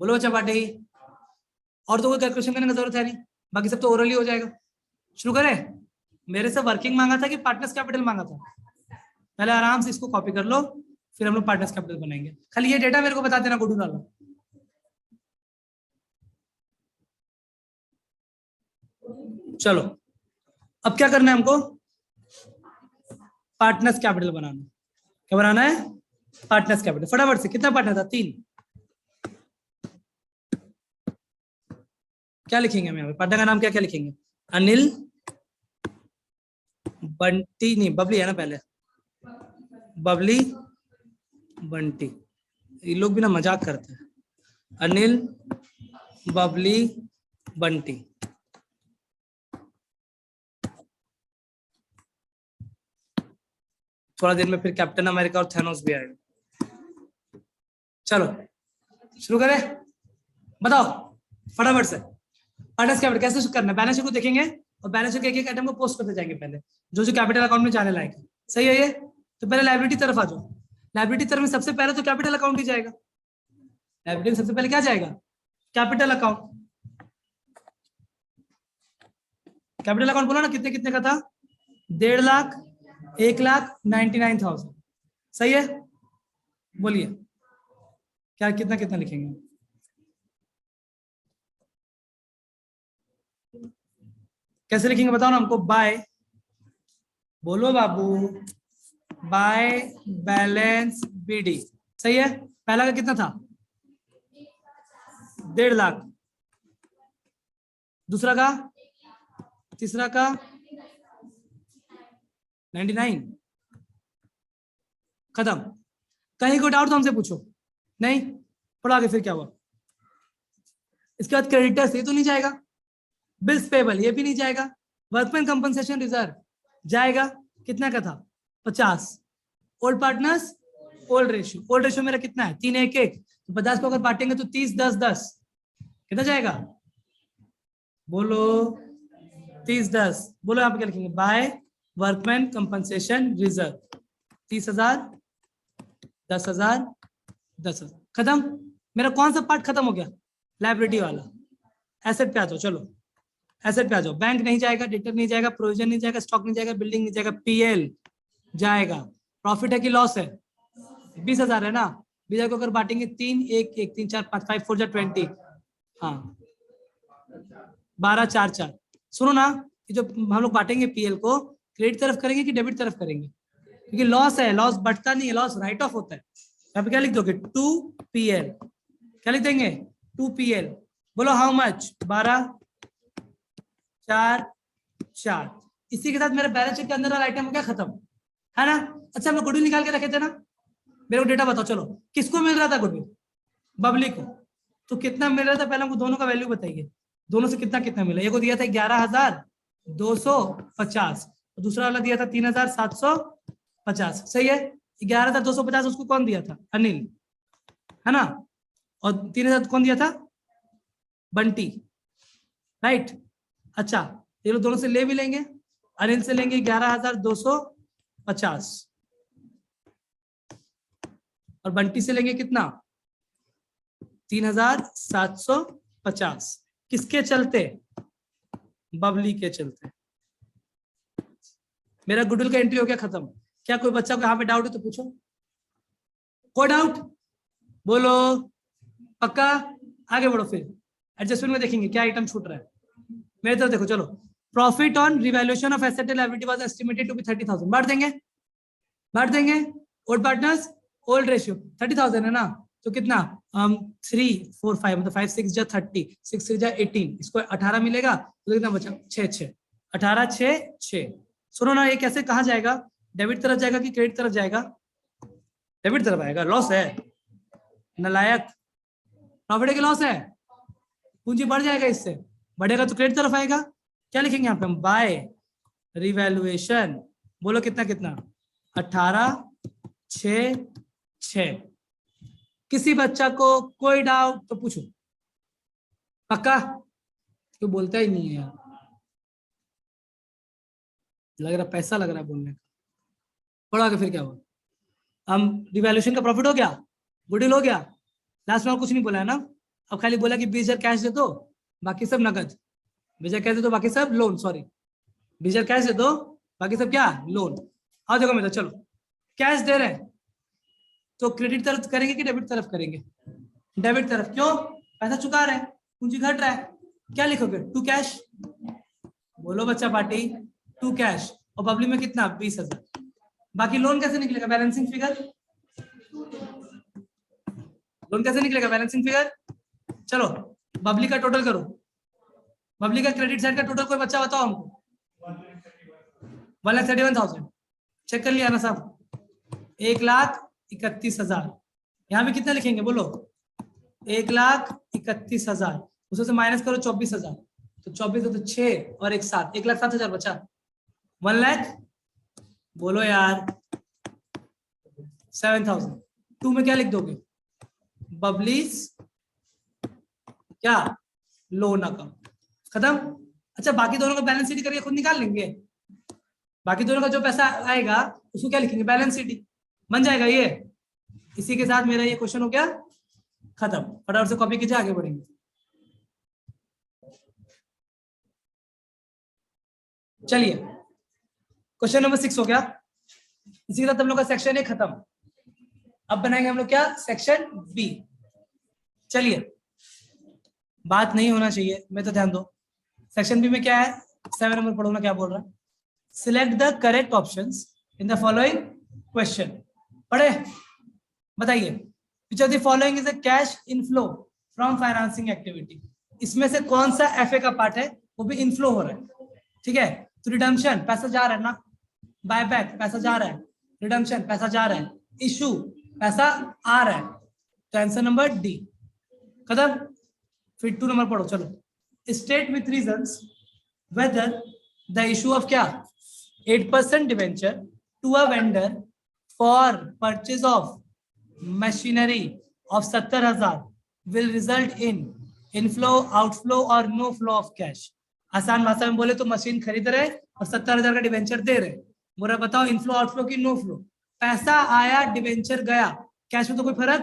बोलो बच्चा पार्टी और तो कोई कैलकुलेशन करने की जरूरत है नहीं, बाकी सब तो ओरली हो जाएगा। शुरू करें। मेरे से वर्किंग मांगा था कि पार्टनर्स कैपिटल मांगा था, पहले आराम से इसको कॉपी कर लो फिर हम लोग पार्टनर्स कैपिटल बनाएंगे। खाली ये डेटा मेरे को बता देना गुडविल वाला। चलो अब क्या करना है हमको पार्टनर्स कैपिटल बनाना। क्या बनाना है पार्टनर्स कैपिटल। फटाफट से कितना पार्टनर था 3। क्या लिखेंगे हम यहाँ पे पार्टनर का नाम क्या क्या लिखेंगे अनिल बंटी नहीं बबली है ना पहले बबली बंटी। ये लोग भी ना मजाक करते हैं। अनिल बबली बंटी थोड़ा देर में फिर कैप्टन अमेरिका और थैनोस भी आएगा। चलो शुरू करें बताओ फटाफट से पार्टनर्स कैपिटल कैसे करना है। बैलेंस शीट को देखेंगे और बैलेंस शीट के एक आइटम को पोस्ट करते जाएंगे पहले जो जो कैपिटल अकाउंट में जाने लायक है। सही है ये। तो पहले लायबिलिटी तरफ आ जाओ। लायबिलिटी तरफ में सबसे पहले तो कैपिटल अकाउंट ही जाएगा। लायबिलिटी में सबसे पहले क्या जाएगा कैपिटल अकाउंट। कैपिटल अकाउंट बोला ना कितने कितने का था 1.5 लाख 1,99,000 सही है। बोलिए क्या कितना कितना लिखेंगे कैसे लिखेंगे बताओ ना हमको। बाय बोलो बाबू बाय बैलेंस बीडी सही है। पहला का कितना था 1.5 लाख दूसरा का तीसरा का 99 खत्म। कहीं कोई डाउट तो हमसे पूछो नहीं पढ़ो आगे फिर क्या हुआ। इसके बाद क्रेडिटर्स ये तो नहीं जाएगा बिल्स पेबल ये भी नहीं जाएगा वर्कमैन कंपनसेशन रिजर्व जाएगा कितना का था 50। ओल्ड पार्टनर्स ओल्ड रेशियो मेरा कितना है 3:1:1 तो 50 को अगर बांटेंगे तो 30-10-10 कितना जाएगा बोलो 30-10 बोलो यहाँ पे क्या लिखेंगे बाय वर्कमैन कंपनसेशन रिजर्व 30,000 10,000 10,000 खत्म। मेरा कौन सा पार्ट खत्म हो गया लायबिलिटी वाला। एसेट पे आ जाओ चलो एसेट पे आ जाओ। बैंक नहीं जाएगा डेटर नहीं जाएगा प्रोविजन नहीं जाएगा स्टॉक नहीं जाएगा बिल्डिंग नहीं जाएगा पीएल जाएगा। प्रॉफिट है कि लॉस है 20,000 है ना 20,000 को अगर बांटेंगे 3-1-1 3 4 5 5 4 जा 20 हाँ 12-4-4। सुनो ना ये जो हम लोग बांटेंगे पीएल को क्रेडिट तरफ करेंगे कि डेबिट तरफ करेंगे क्योंकि लॉस है लॉस बढ़ता नहीं है लॉस राइट ऑफ होता है। यहाँ पे क्या लिख दोगे 2 पीएल क्या लिख देंगे 2 पीएल बोलो हाउ मच 12-4-4। इसी के साथ मेरे बैलेंस शीट के अंदर वाला आइटम हो गया खत्म है ना। अच्छा हम लोग गुडविल निकाल के रखे थे ना मेरे को डेटा बताओ चलो किसको मिल रहा था गुडविल बबली को तो कितना मिल रहा था पहले हमको दोनों का वैल्यू बताइए दोनों से कितना कितना मिला। ये को दिया था 11,250 दूसरा वाला दिया था 3,750 सही है। 11,250 उसको कौन दिया था अनिल है ना और 3,000 कौन दिया था बंटी राइट। अच्छा ये लोग दोनों से ले भी लेंगे अनिल से लेंगे 11,250 और बंटी से लेंगे कितना 3,750 किसके चलते बबली के चलते। मेरा गुडविल का एंट्री हो गया खत्म। क्या कोई बच्चा को यहाँ पे डाउट है तो पूछो कोई डाउट बोलो पक्का आगे बढ़ो फिर एडजस्टमेंट में देखेंगे क्या आइटम छूट रहा है। मेरे तरफ देखो चलो profit on revaluation of asset and liability was estimated to be 30,000 बांट देंगे ओल्ड पार्टनर्स ओल्ड रेशियो 30,000 है ना तो कितना 3 4 5 मतलब 5 6 जा 30 6 6 जा 18 इसको 18 मिलेगा तो कितना बचा 6 6 18 6 6। सुनो ना ये कैसे कहाँ जाएगा डेबिट तरफ जाएगा कि क्रेडिट तरफ जाएगा? डेबिट तरफ आएगा, लॉस है नलायक, प्रॉफिट है कि लॉस है? पूंजी बढ़ जाएगा, इससे बढ़ेगा तो क्रेडिट तरफ आएगा। क्या लिखेंगे यहाँ पे हम? By revaluation. बोलो कितना कितना? 18,6,6। किसी बच्चा को कोई डाउट तो पूछो। पक्का? क्यों बोलता ही नहीं है यार, लग रहा पैसा लग रहा है बोलने का। पढ़ा के फिर क्या हुआ? हम रिवैल्यूएशन का प्रॉफिट हो गया, गुडविल हो गया, लास्ट में कुछ नहीं बोला है ना। अब खाली बोला कि 20,000 कैश दे दो, बाकी सब नकद। 20,000 कैश दे दो, बाकी सब लोन। सॉरी, 20,000 कैश दे दो, बाकी सब क्या? लोन। आ जाओ मेरा, चलो कैश दे रहे हैं तो क्रेडिट तरफ करेंगे कि डेबिट तरफ करेंगे? डेबिट तरफ। क्यों? पैसा चुका रहे हैं, पूंजी घट रहा है। क्या लिखोगे? To cash. बोलो बच्चा पार्टी, टू कैश। और बबली में कितना? 20,000। बाकी लोन कैसे निकलेगा? Balancing figure. लोन कैसे निकलेगा? Balancing figure. चलो बबली का टोटल करो, बबली का क्रेडिट साइड का टोटल कोई बच्चा बताओ हमको। 1,31,000। चेक कर लिया ना साहब? 1,31,000। यहाँ भी कितना लिखेंगे बोलो? 1,31,000। उसमें से माइनस करो 24,000, तो 24 तो 6 और 1 7, 1,07,000 बचा। 1 लाख बोलो यार, 7,000। 2 में क्या लिख दोगे? बबलीज क्या? Loan account. खत्म। अच्छा, बाकी दोनों का बैलेंस शीट करके खुद निकाल लेंगे। बाकी दोनों का जो पैसा आएगा उसको क्या लिखेंगे? Balance sheet. बन जाएगा ये। इसी के साथ मेरा ये क्वेश्चन हो गया खत्म। फटाफट से कॉपी कीजिए, आगे बढ़ेंगे। चलिए क्वेश्चन नंबर 6 हो गया। इसी के साथ हम लोग का सेक्शन ए खत्म। अब बनाएंगे हम लोग क्या? Section B. चलिए, बात नहीं होना चाहिए, मैं तो ध्यान दो। सेक्शन बी में क्या है? 7 नंबर पढ़ो ना क्या बोल रहा है। Select the correct options in the following question. पढ़े? बताइए, which of the following is a cash inflow from financing activity. इसमें से कौन सा एफए का पार्ट है? वो भी इनफ्लो हो रहा है, ठीक है। तो रिडम्पशन पैसा जा रहा है ना, बायबैक पैसा जा रहा है, रिडम्पशन पैसा जा रहा है, इशू पैसा आ रहा है। तो आंसर नंबर डी। खत्म। फिर 2 नंबर पढ़ो। चलो, state with reasons whether the issue of क्या? 8% debenture to a vendor for purchase of machinery of 70,000 will result in inflow, outflow और नो फ्लो ऑफ कैश। आसान भाषा में बोले तो मशीन खरीद रहे और 70,000 का डिवेंचर दे रहे। बोला बताओ इनफ्लो आउटफ्लो की नो फ्लो? पैसा आया, डिवेंचर गया, कैश में तो कोई फर्क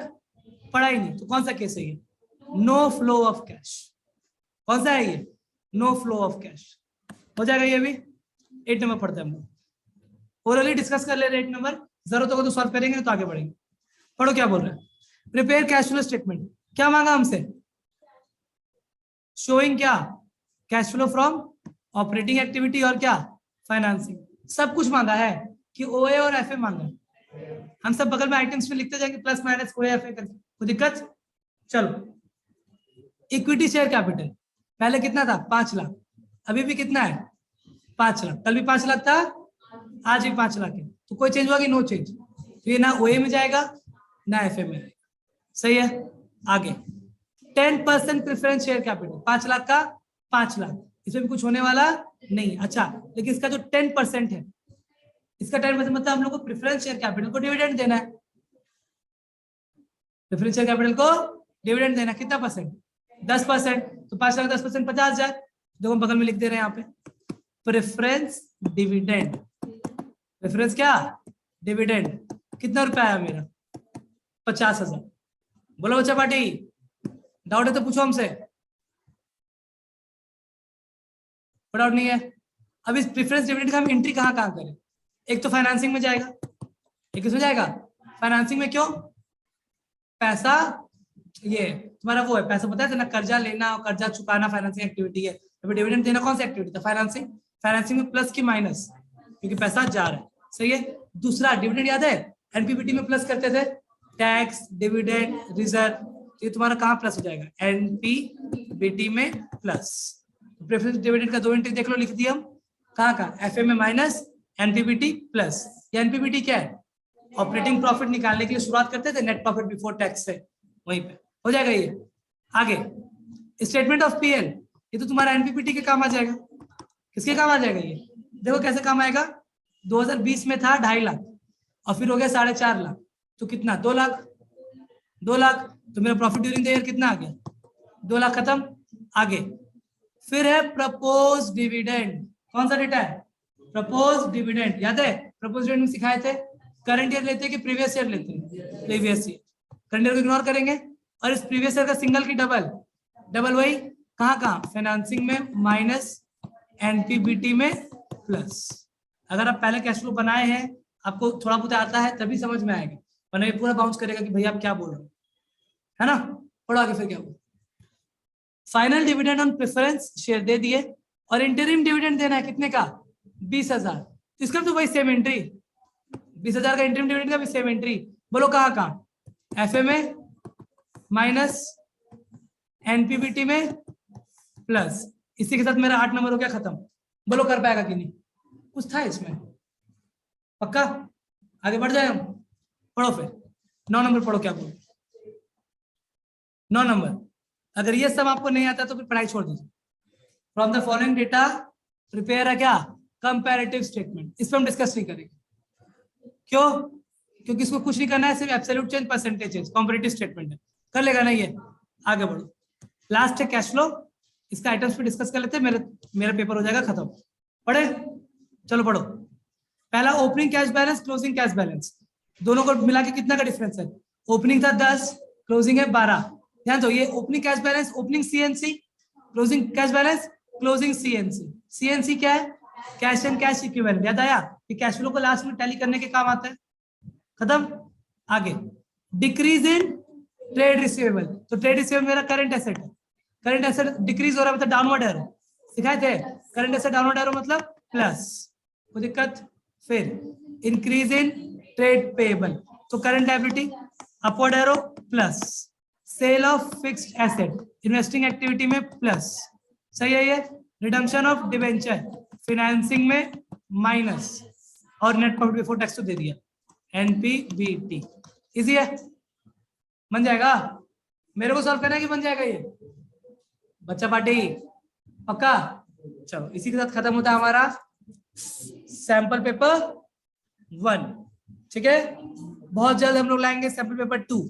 पड़ा ही नहीं। तो कौन सा केस है ये? No flow of cash. कौन सा है ये? No flow of cash. हो जाएगा ये भी। 8 नंबर पढ़ते हैं हम लोग। ओरली डिस्कस कर ले रहे 8 नंबर, जरूरत होगा तो सॉल्व करेंगे, तो आगे बढ़ेंगे। पढ़ो क्या बोल रहे हैं। Prepare cash flow statement. क्या मांगा हमसे? शोइंग क्या? Cash flow from operating activity और क्या? फाइनेंसिंग। सब कुछ मांगा है कि ओए और एफए मांगा है। हम सब बगल में आइटम्स में लिखते जाएंगे, प्लस माइनस ओए एफए करके, कोई दिक्कत? चलो, इक्विटी शेयर कैपिटल पहले कितना था? 5 लाख। अभी भी कितना है? 5 लाख। कल भी 5 लाख था, आज भी 5 लाख है। तो कोई चेंज हुआ कि नो चेंज? तो ये ना ओए में जाएगा ना एफए में। सही है। आगे 10% प्रेफरेंस शेयर कैपिटल, 5 लाख का 5 लाख, इसमें भी कुछ होने वाला नहीं। अच्छा, लेकिन इसका जो 10% है, इसका 10% मतलब हम लोग को प्रेफरेंस शेयर कैपिटल को डिविडेंड देना है। प्रेफरेंस शेयर कैपिटल को डिविडेंड देना कितना परसेंट? 10%। तो 5 लाख 10% 50,000। देखो बगल में लिख दे रहे हैं यहाँ पे प्रेफरेंस डिविडेंड। प्रेफरेंस क्या? डिविडेंड। कितना रुपया आया मेरा? 50,000। बोलो बच्चा पार्टी, डाउट है तो पूछो हमसे। डाउट नहीं है? अब इस प्रेफरेंस डिविडेंड का हम एंट्री कहाँ कहाँ करें? एक तो फाइनेंसिंग में जाएगा, एक इसमें जाएगा। फाइनेंसिंग में क्यों? पैसा ये तुम्हारा वो है, पैसा पता है ना, कर्जा लेना और कर्जा चुकाना फाइनेंसिंग एक्टिविटी है। तो डिविडेंड देना कौन सा एक्टिविटी था? फाइनेंसिंग। फाइनेंसिंग में प्लस की माइनस, क्योंकि पैसा जा रहा है। सही है। दूसरा डिविडेंड याद है एनपीबीटी में प्लस करते थे, टैक्स, डिविडेंड, रिजर्व। ये तुम्हारा कहाँ प्लस हो जाएगा? एनपीबीटी में प्लस। प्रेफरेंस डिविडेंड का 2 एंट्री देख लो, लिख दिया हम। कहाँ का? एफए में माइनस, एनपीबीटी प्लस, एनपीबीटी क्या है, ऑपरेटिंग प्रॉफिट निकालने के लिए शुरुआत करते थे नेट प्रॉफिट बिफोर टैक्स से, वहीं पे हो जाएगा ये। आगे स्टेटमेंट ऑफ पीएल, ये तो तुम्हारा एनपीबीटी के काम आ जाएगा। किसके काम आ जाएगा ये, देखो कैसे काम आएगा। 2020 में था 2.5 लाख और फिर हो गया 4.5 लाख, तो कितना 2 लाख, 2 लाख, तो मेरा प्रॉफिट ड्यूरिंग द ईयर कितना आ गया, 2 लाख, खत्म। आगे फिर है प्रपोज डिविडेंड, कौन सा डेटा है, प्रपोज डिविडेंड, याद है प्रपोज डिविडेंड में सिखाए थे, करंट ईयर लेते हैं कि प्रीवियस ईयर लेते हैं, प्रीवियस ईयर, करंट ईयर को इग्नोर करेंगे और इस प्रीवियस ईयर का सिंगल की डबल, डबल वही कहाँ कहाँ, फाइनेंसिंग में माइनस, एनपीबीटी में प्लस। अगर आप पहले कैश फ्लो बनाए हैं, आपको थोड़ा बहुत आता है तभी समझ में आएगा, वरना ये पूरा बाउंस करेगा कि भैया आप क्या बोल रहे हो, है ना। पढ़ो आगे फिर क्या बोल, final dividend on preference share दे दिए और इंटरिम डिविडेंड देना है कितने का, 20,000, इसका तो वही सेम एंट्री, 20,000 का इंटरिम डिविडेंड का भी सेम एंट्री, बोलो कहाँ कहाँ, एफए में माइनस, एनपीबीटी में प्लस, इसी के साथ मेरा 8 नंबर हो गया खत्म। बोलो कर पाएगा कि नहीं, कुछ था इसमें, पक्का। आगे बढ़ जाए हम, पढ़ो फिर 9 नंबर पढ़ो क्या बोलो, 9 नंबर। अगर ये सब आपको नहीं आता तो फिर पढ़ाई छोड़ दीजिए। From the following data prepare है क्या, कंपैरेटिव स्टेटमेंट, इस पर हम डिस्कस नहीं करेंगे, क्यों, क्योंकि इसको कुछ नहीं करना है, सिर्फ absolute change, percentage change, comparative statement है, कर लेगा ना ये। आगे बढ़ो, लास्ट है कैश फ्लो, इसका आइटम्स पे डिस्कस कर लेते हैं, मेरा पेपर हो जाएगा खत्म। पढ़े, चलो पढ़ो। पहला opening cash balance, closing cash balance, दोनों को मिला के कितना का डिफरेंस है, ओपनिंग था 10, क्लोजिंग है 12। ध्यान दो, ये opening cash balance, opening CNC, closing cash balance, closing CNC. CNC क्या है, कैश एंड कैश इक्विवेलेंट, याद आया कि कैश फ्लो को लास्ट में टैली करने के काम आता है, खत्म। आगे डिक्रीज इन ट्रेड रिसीवेबल, तो ट्रेड रिसीवेबल मेरा करंट एसेट है, करंट एसेट डिक्रीज हो रहा है मतलब डाउनवर्ड एरो, सिखाए थे, करंट एसेट डाउनवर्ड एरो मतलब प्लस, कोई दिक्कत। फिर इंक्रीज इन ट्रेड पेएबल, तो current liability upward arrow plus, sale of fixed asset investing activity में प्लस, सही है ये। रिडम्पशन ऑफ डिवेंचर फाइनेंसिंग में माइनस, और नेट प्रॉफिट बिफोर टैक्स तो दे दिया, एनपीबीटी। इजी है, बन जाएगा, मेरे को सॉल्व करना है कि बन जाएगा ये, बच्चा पार्टी पक्का। चलो इसी के साथ खत्म होता है हमारा सैंपल पेपर 1, ठीक है। बहुत जल्द हम लोग लाएंगे सैंपल पेपर 2।